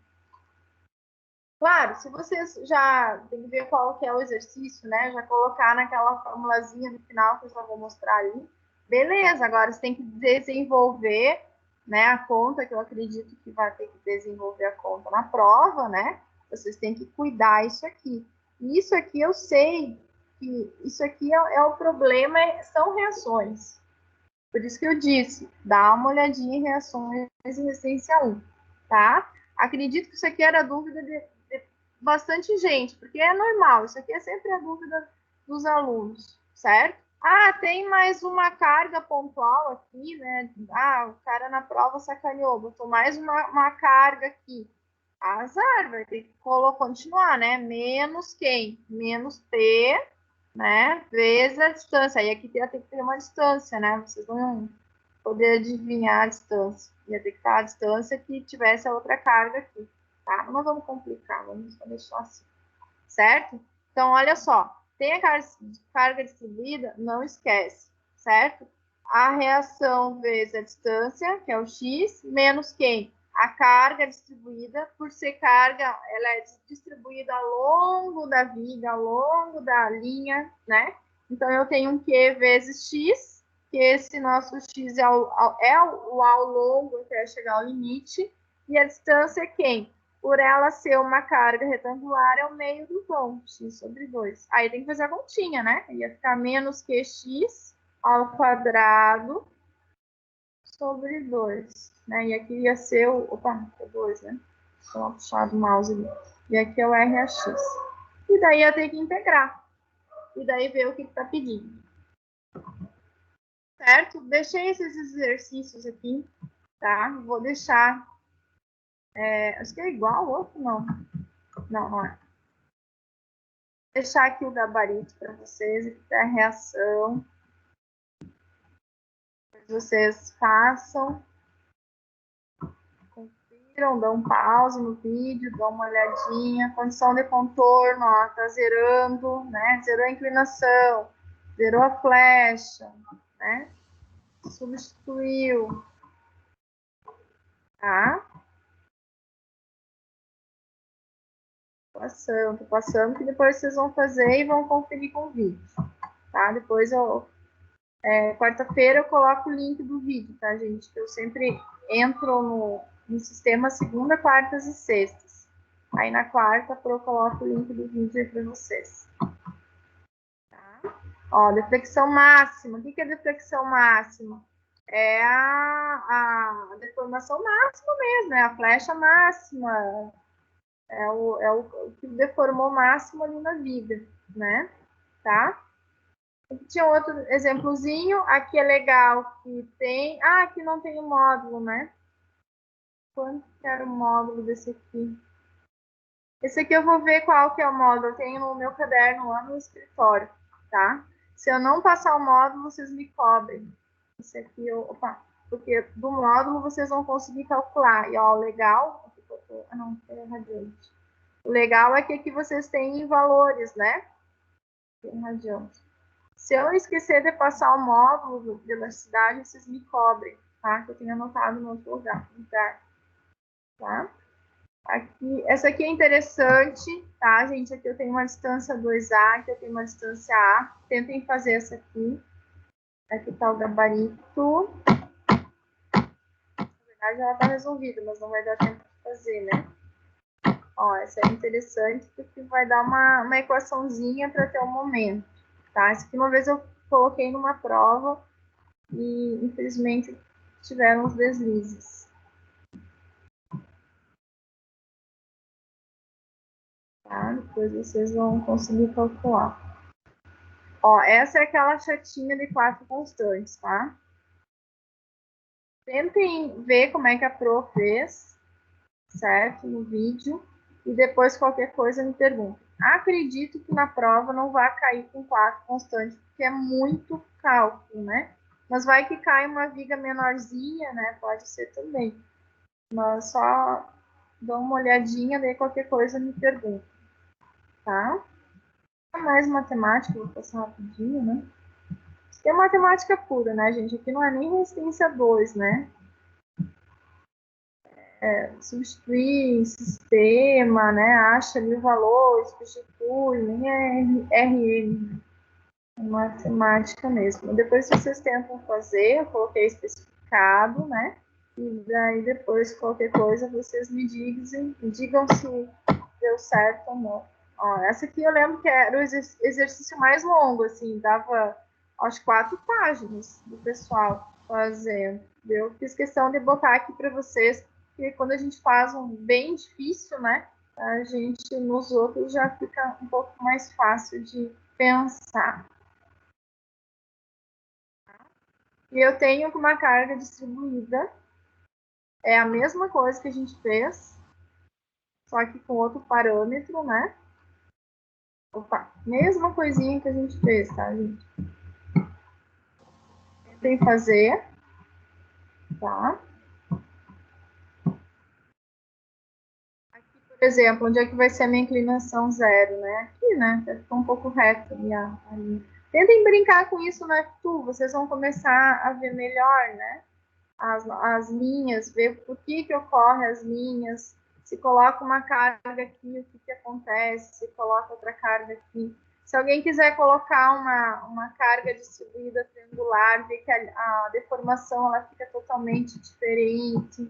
Claro, se vocês já tem que ver qual que é o exercício, né? Já colocar naquela formulazinha no final que eu já vou mostrar ali. Beleza, agora você tem que desenvolver, né, a conta, que eu acredito que vai ter que desenvolver a conta na prova, né? Vocês têm que cuidar isso aqui. E isso aqui eu sei que isso aqui é o problema, são reações. Por isso que eu disse, dá uma olhadinha em reações em resistência 1, tá? Acredito que isso aqui era dúvida de bastante gente, porque é normal, isso aqui é sempre a dúvida dos alunos, certo? Ah, tem mais uma carga pontual aqui, né? Ah, o cara na prova sacaneou, botou mais uma carga aqui. Azar, vai ter que continuar, né? Menos quem? Menos P, né? Vezes a distância. Aí aqui tem que ter uma distância, né? Vocês vão poder adivinhar a distância. Ia ter que estar a distância que tivesse a outra carga aqui. Tá? Não vamos complicar, vamos só deixar assim. Certo? Então, olha só. Tem a carga distribuída, não esquece. Certo? A reação vezes a distância, que é o x, menos quem? a carga distribuída, por ser carga, ela é distribuída ao longo da viga, ao longo da linha, né? Então, eu tenho um Q vezes X, que esse nosso X é o ao longo até chegar ao limite, e a distância é quem? Por ela ser uma carga retangular, é o meio do vão, x sobre 2. Aí tem que fazer a continha, né? Ia ficar menos qx ao quadrado sobre 2. Né? E aqui ia ser o... Opa, é 2, né? Deixa eu puxar do mouse ali. E aqui é o RAX. E daí ia ter que integrar. E daí ver o que está pedindo. Certo? Deixei esses exercícios aqui, tá? Vou deixar... acho que é igual ao outro, não. Não, não é. Vou deixar aqui o gabarito para vocês, aqui tá a reação. Vocês façam, confiram, dão um pause no vídeo, dão uma olhadinha. Condição de contorno, ó, tá zerando, né? Zerou a inclinação, zerou a flecha, né? Substituiu, tá? Tô passando, que depois vocês vão fazer e vão conferir com o vídeo, tá? Depois quarta-feira eu coloco o link do vídeo, tá, gente? Eu sempre entro no sistema segunda, quartas e sextas. Aí na quarta eu coloco o link do vídeo aí para vocês. Tá? Ó, deflexão máxima. O que é deflexão máxima? É a deformação máxima mesmo, é a flecha máxima. É o que deformou máximo ali na viga, né? Tá? Aqui tinha outro exemplozinho. Aqui é legal que tem... Ah, aqui não tem o módulo, né? Quanto que era o módulo desse aqui? Esse aqui eu vou ver qual que é o módulo. Eu tenho no meu caderno lá no escritório, tá? Se eu não passar o módulo, vocês me cobrem. Esse aqui, opa, porque do módulo vocês vão conseguir calcular. E, ó, o legal... Ah, não, é radiante. O legal é que aqui vocês têm valores, né? Tem radiante. Se eu esquecer de passar o módulo de elasticidade, vocês me cobrem, tá? Que eu tenho anotado no outro lugar, tá? Aqui, essa aqui é interessante, tá, gente? Aqui eu tenho uma distância 2A, aqui eu tenho uma distância A. Tentem fazer essa aqui. Aqui tá o gabarito. Na verdade, ela tá resolvida, mas não vai dar tempo de fazer, né? Ó, essa é interessante porque vai dar uma equaçãozinha para ter um momento, tá? Essa aqui uma vez eu coloquei numa prova e, infelizmente, tiveram os deslizes. Tá? Depois vocês vão conseguir calcular. Ó, essa é aquela chatinha de 4 constantes, tá? Tentem ver como é que a Pro fez, certo? No vídeo. E depois, qualquer coisa, me pergunta. Acredito que na prova não vai cair com 4 constantes, porque é muito cálculo, né? Mas vai que cai uma viga menorzinha, né? Pode ser também. Mas só dá uma olhadinha, daí qualquer coisa me pergunta, tá? Mais matemática, vou passar rapidinho, né? É matemática pura, né, gente? Aqui não é nem resistência 2, né? Substituir sistema, né? Acha ali o valor, substitui, nem é RM. É matemática mesmo. Depois, se vocês tentam fazer, eu coloquei especificado, né? E daí, depois, qualquer coisa, vocês me digam se deu certo ou não. Ó, essa aqui eu lembro que era o exercício mais longo, assim, dava as 4 páginas do pessoal fazendo. Eu fiz questão de botar aqui para vocês, porque quando a gente faz um bem difícil, né, a gente nos outros já fica um pouco mais fácil de pensar. E eu tenho uma carga distribuída, é a mesma coisa que a gente fez, só que com outro parâmetro, né? Opa, mesma coisinha que a gente fez, tá, gente? Tentem fazer, tá? Aqui, por exemplo, onde é que vai ser a minha inclinação zero, né? Aqui, né? Ficou um pouco reto ali a linha. Tentem brincar com isso no F2, vocês vão começar a ver melhor, né? as linhas, ver por que ocorre as linhas, se coloca uma carga aqui, o que acontece, se coloca outra carga aqui. Se alguém quiser colocar uma carga distribuída triangular, ver que a deformação ela fica totalmente diferente,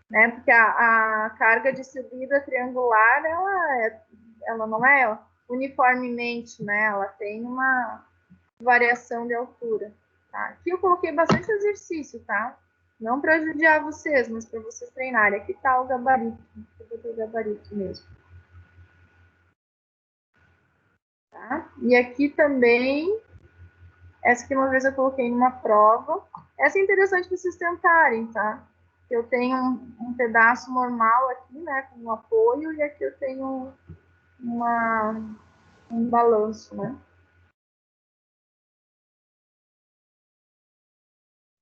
né? Porque a carga distribuída triangular, ela não é uniformemente, né? Ela tem uma variação de altura. Tá? Aqui eu coloquei bastante exercício, tá? Não para judiar vocês, mas para vocês treinarem. Aqui tá o gabarito, o gabarito mesmo. Tá? E aqui também, essa aqui uma vez eu coloquei numa prova. Essa é interessante para vocês tentarem, tá? Eu tenho um pedaço normal aqui, né, com um apoio, e aqui eu tenho um balanço, né?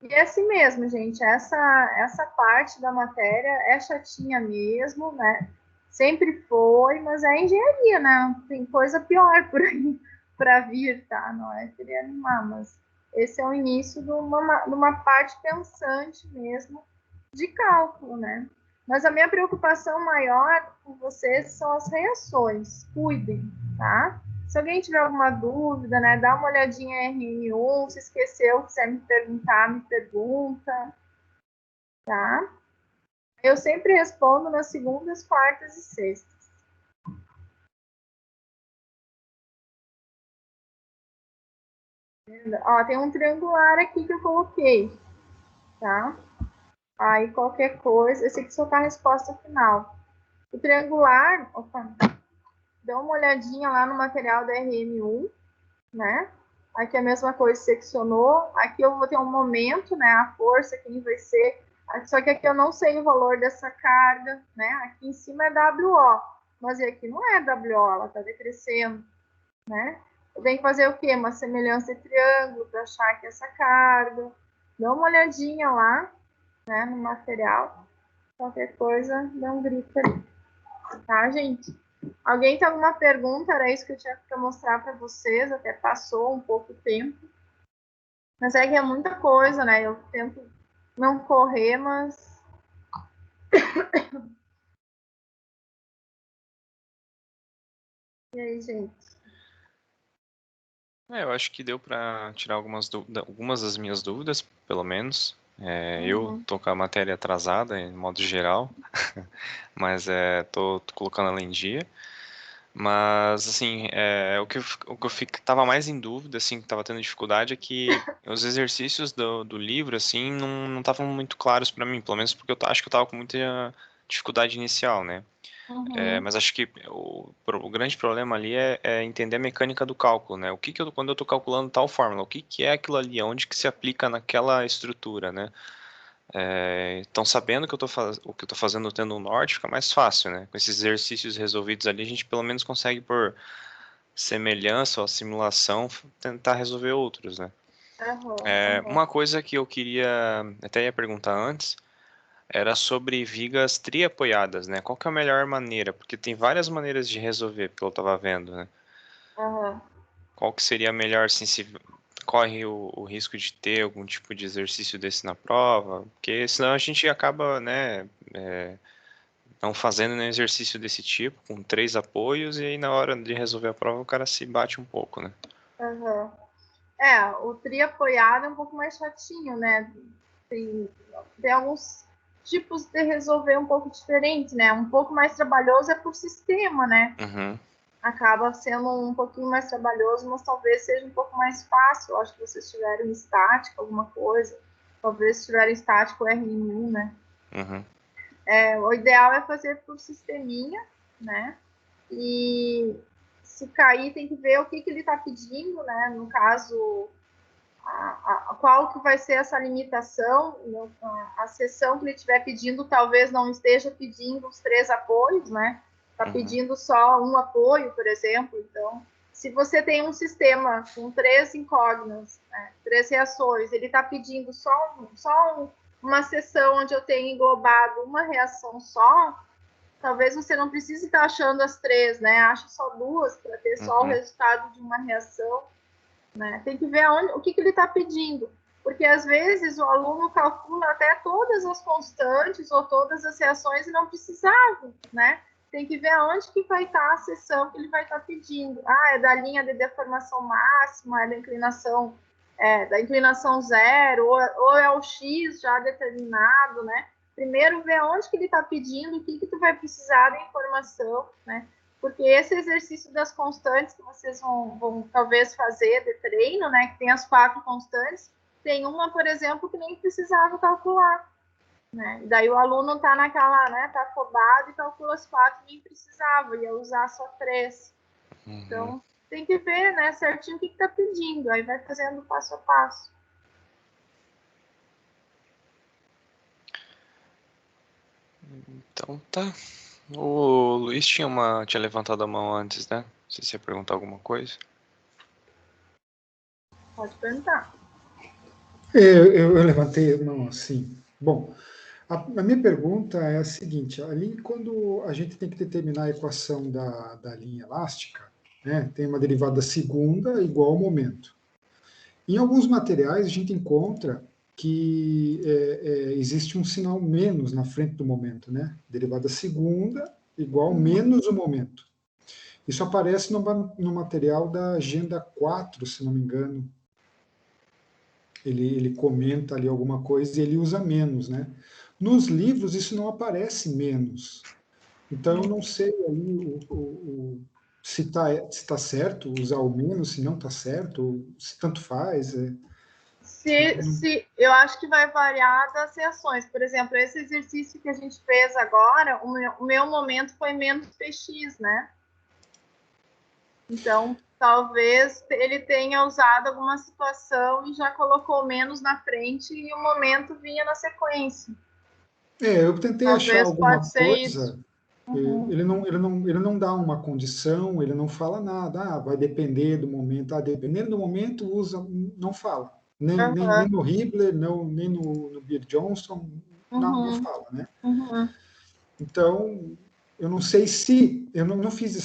E é assim mesmo, gente, essa parte da matéria é chatinha mesmo, né? Sempre foi, mas é engenharia, né? Tem coisa pior por aí para vir, tá? Não é querer animar, mas esse é o início de uma parte pensante mesmo de cálculo, né? Mas a minha preocupação maior com vocês são as reações. Cuidem, tá? Se alguém tiver alguma dúvida, né, dá uma olhadinha em RN1, se esqueceu, quiser me perguntar, me pergunta, tá? Eu sempre respondo nas segundas, quartas e sextas. Ó, tem um triangular aqui que eu coloquei, tá? Aí qualquer coisa, esse aqui só tá a resposta final. O triangular, opa, dá uma olhadinha lá no material da RM1, né? Aqui a mesma coisa, seccionou. Aqui eu vou ter um momento, né? A força, quem vai ser. Só que aqui eu não sei o valor dessa carga, né? Aqui em cima é WO, mas aqui não é WO, ela está decrescendo, né? Eu tenho que fazer o quê? Uma semelhança de triângulo para achar aqui essa carga. Dá uma olhadinha lá, né? No material. Qualquer coisa, dá um grito ali. Tá, gente? Alguém tem alguma pergunta? Era isso que eu tinha para mostrar para vocês. Até passou um pouco tempo. Mas é que é muita coisa, né? Eu tento não correr, mas. E aí, gente? Eu acho que deu para tirar algumas das minhas dúvidas, pelo menos. Eu tô com a matéria atrasada, em modo geral, mas tô colocando ela em dia. Mas, assim, o que eu tava mais em dúvida, assim, que tava tendo dificuldade é que os exercícios do livro, assim, não estavam muito claros para mim, pelo menos porque eu acho que eu tava com muita dificuldade inicial, né? Mas acho que o grande problema ali é entender a mecânica do cálculo, né? Quando eu estou calculando tal fórmula, o que é aquilo ali? Onde que se aplica naquela estrutura, né? Então, sabendo que o que eu estou fazendo tendo um norte, fica mais fácil, né? Com esses exercícios resolvidos ali, a gente pelo menos consegue, por semelhança ou simulação, tentar resolver outros, né? Uma coisa que eu queria, até ia perguntar antes, era sobre vigas triapoiadas, né? Qual que é a melhor maneira? Porque tem várias maneiras de resolver, pelo que eu estava vendo, né? Qual que seria a melhor, assim, se corre o risco de ter algum tipo de exercício desse na prova? Porque senão a gente acaba, né, não fazendo nenhum exercício desse tipo, com 3 apoios, e aí na hora de resolver a prova o cara se bate um pouco, né? O tri apoiado é um pouco mais chatinho, né? Tem alguns tipos de resolver um pouco diferente, né? Um pouco mais trabalhoso é por sistema, né? Uhum. Acaba sendo um pouquinho mais trabalhoso, mas talvez seja um pouco mais fácil. Eu acho que vocês tiverem estático, alguma coisa. Talvez se tiverem estático R1, né? Uhum. O ideal é fazer por sisteminha, né? E se cair, tem que ver o que ele está pedindo, né? No caso, qual que vai ser essa limitação. A seção que ele estiver pedindo talvez não esteja pedindo os 3 apoios, né? Está pedindo só um apoio, por exemplo. Então, se você tem um sistema com 3 incógnitas, né, 3 reações, ele está pedindo só uma seção onde eu tenho englobado uma reação só, talvez você não precise estar achando as 3, né? Acha só 2 para ter só o resultado de uma reação, né? Tem que ver o que ele está pedindo. Porque, às vezes, o aluno calcula até todas as constantes ou todas as reações e não precisava, né? Tem que ver aonde que vai estar a seção que ele vai estar pedindo. Ah, é da linha de deformação máxima, é da inclinação zero, ou é o X já determinado, né? Primeiro ver onde que ele está pedindo, o que que tu vai precisar da informação, né? Porque esse exercício das constantes que vocês vão talvez fazer de treino, né? Que tem as 4 constantes, tem uma, por exemplo, que nem precisava calcular, né? Daí o aluno está naquela, né? Tá afobado e calcula as 4, nem precisava, ia usar só 3. Então, tem que ver, né, certinho o que está pedindo, aí vai fazendo passo a passo. Então tá. O Luiz tinha levantado a mão antes, né? Não sei se ia perguntar alguma coisa. Pode perguntar. Eu levantei a mão assim. Bom, a minha pergunta é a seguinte: ali, quando a gente tem que determinar a equação da linha elástica, né, tem uma derivada segunda igual ao momento. Em alguns materiais, a gente encontra que existe um sinal menos na frente do momento, né? Derivada segunda igual menos o momento. Isso aparece no material da Agenda 4, se não me engano. Ele comenta ali alguma coisa e ele usa menos, né? Nos livros isso não aparece menos. Então eu não sei ali se está certo usar o menos, se não está certo, se tanto faz. Eu acho que vai variar das reações. Por exemplo, esse exercício que a gente fez agora, o meu momento foi menos px, né? Então, talvez ele tenha usado alguma situação e já colocou menos na frente e o momento vinha na sequência. Eu tentei achar Talvez alguma pode ser coisa. isso. Uhum. Ele não dá uma condição, ele não fala nada. Vai depender do momento. Dependendo do momento, usa, não fala. Nem no Hibbeler, nem no Beer Johnson, não fala, né? Uhum. Então, eu não sei se, eu não fiz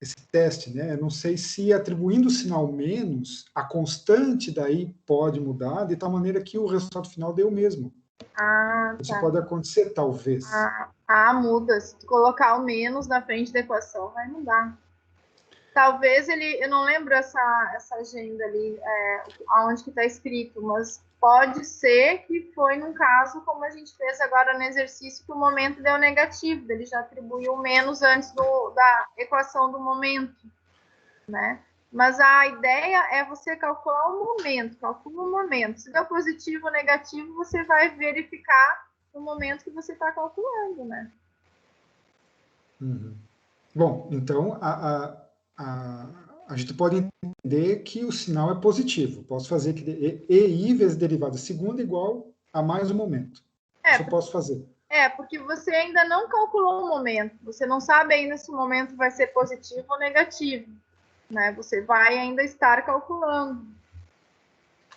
esse teste, né? Eu não sei se atribuindo o sinal menos, a constante daí pode mudar, de tal maneira que o resultado final dê o mesmo. Isso Tá. pode acontecer, talvez. Muda. Se tu colocar o menos na frente da equação, vai mudar. Talvez eu não lembro essa agenda ali, aonde que está escrito, mas pode ser que foi num caso como a gente fez agora no exercício, que o momento deu negativo, ele já atribuiu menos antes da equação do momento, né? Mas a ideia é você calcular o momento, calcula o momento. Se deu positivo ou negativo, você vai verificar no momento que você está calculando, né? Uhum. Bom, então a gente pode entender que o sinal é positivo. Posso fazer que EI vezes derivada segunda igual a mais um momento. Isso eu posso fazer. Porque você ainda não calculou o momento. Você não sabe ainda se o momento vai ser positivo ou negativo, né? Você vai ainda estar calculando,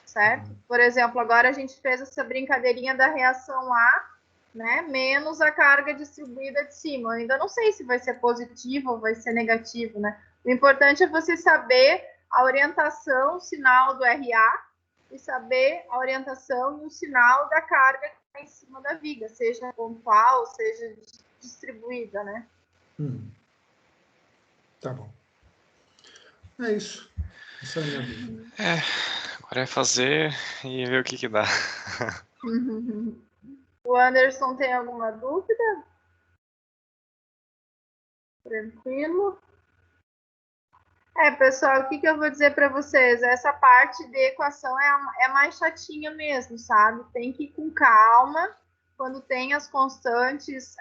certo? Por exemplo, agora a gente fez essa brincadeirinha da reação A, né? Menos a carga distribuída de cima. Eu ainda não sei se vai ser positivo ou vai ser negativo, né? O importante é você saber a orientação, o sinal do RA e saber a orientação e o sinal da carga que está em cima da viga, seja pontual, seja distribuída, né? Tá bom. É isso. Essa é a minha dúvida. Agora é fazer e ver o que dá. O Anderson tem alguma dúvida? Tranquilo? Pessoal, o que eu vou dizer para vocês? Essa parte de equação é mais chatinha mesmo, sabe? Tem que ir com calma. Quando tem as constantes,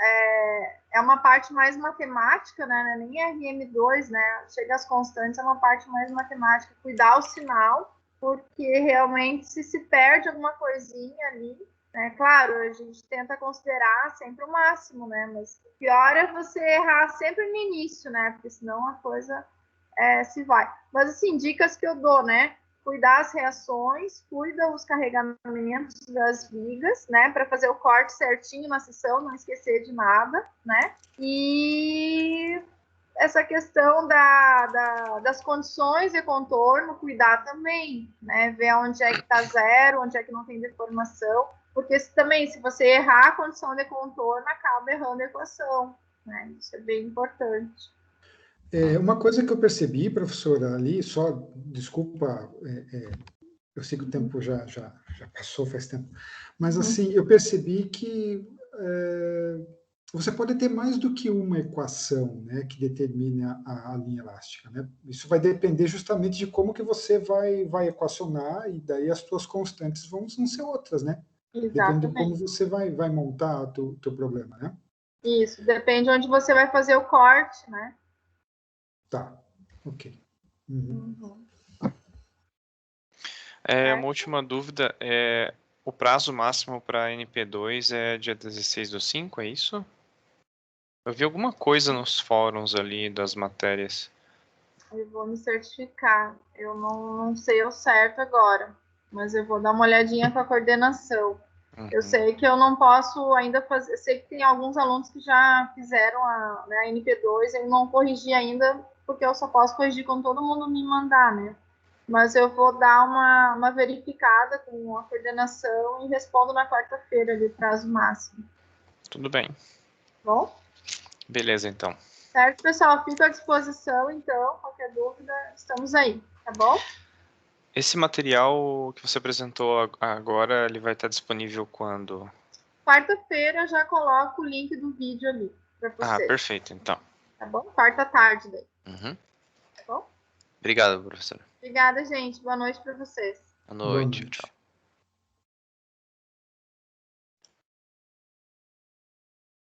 é uma parte mais matemática, né? Nem RM2, né? Chega às constantes, é uma parte mais matemática. Cuidar o sinal, porque realmente se perde alguma coisinha ali, né? Claro, a gente tenta considerar sempre o máximo, né? Mas o pior é você errar sempre no início, né? Porque senão a coisa se vai. Mas, assim, dicas que eu dou, né? Cuidar as reações, cuida os carregamentos das vigas, né? Para fazer o corte certinho na seção, não esquecer de nada, né? E essa questão das condições de contorno, cuidar também, né? Ver onde é que está zero, onde é que não tem deformação, porque se você errar a condição de contorno, acaba errando a equação, né? Isso é bem importante. Uma coisa que eu percebi, professora, ali, só, desculpa, eu sei que o tempo já passou faz tempo, mas assim, eu percebi que você pode ter mais do que uma equação, né, que determine a linha elástica, né? Isso vai depender justamente de como que você vai equacionar, e daí as suas constantes vão ser outras, né? Depende de como Exatamente. você vai montar o teu problema, né? Isso, depende onde você vai fazer o corte, né? Tá, ok. Uhum. Uma última dúvida, o prazo máximo para NP2 é dia 16/5, é isso? Eu vi alguma coisa nos fóruns ali das matérias. Eu vou me certificar. Eu não sei ao certo agora, mas eu vou dar uma olhadinha com a coordenação. Eu sei que eu não posso ainda fazer. Eu sei que tem alguns alunos que já fizeram a NP2, eu não corrigi ainda, porque eu só posso corrigir quando todo mundo me mandar, né? Mas eu vou dar uma verificada com a coordenação e respondo na quarta-feira ali, prazo máximo. Tudo bem. Bom? Beleza, então. Certo, pessoal? Fico à disposição, então. Qualquer dúvida, estamos aí, tá bom? Esse material que você apresentou agora, ele vai estar disponível quando? Quarta-feira já coloco o link do vídeo ali para vocês. Perfeito, então. Tá bom? Quarta tarde daí. Uhum. Tá bom? Obrigado, professora. Obrigada, gente. Boa noite para vocês. Boa noite. Boa noite. Tchau.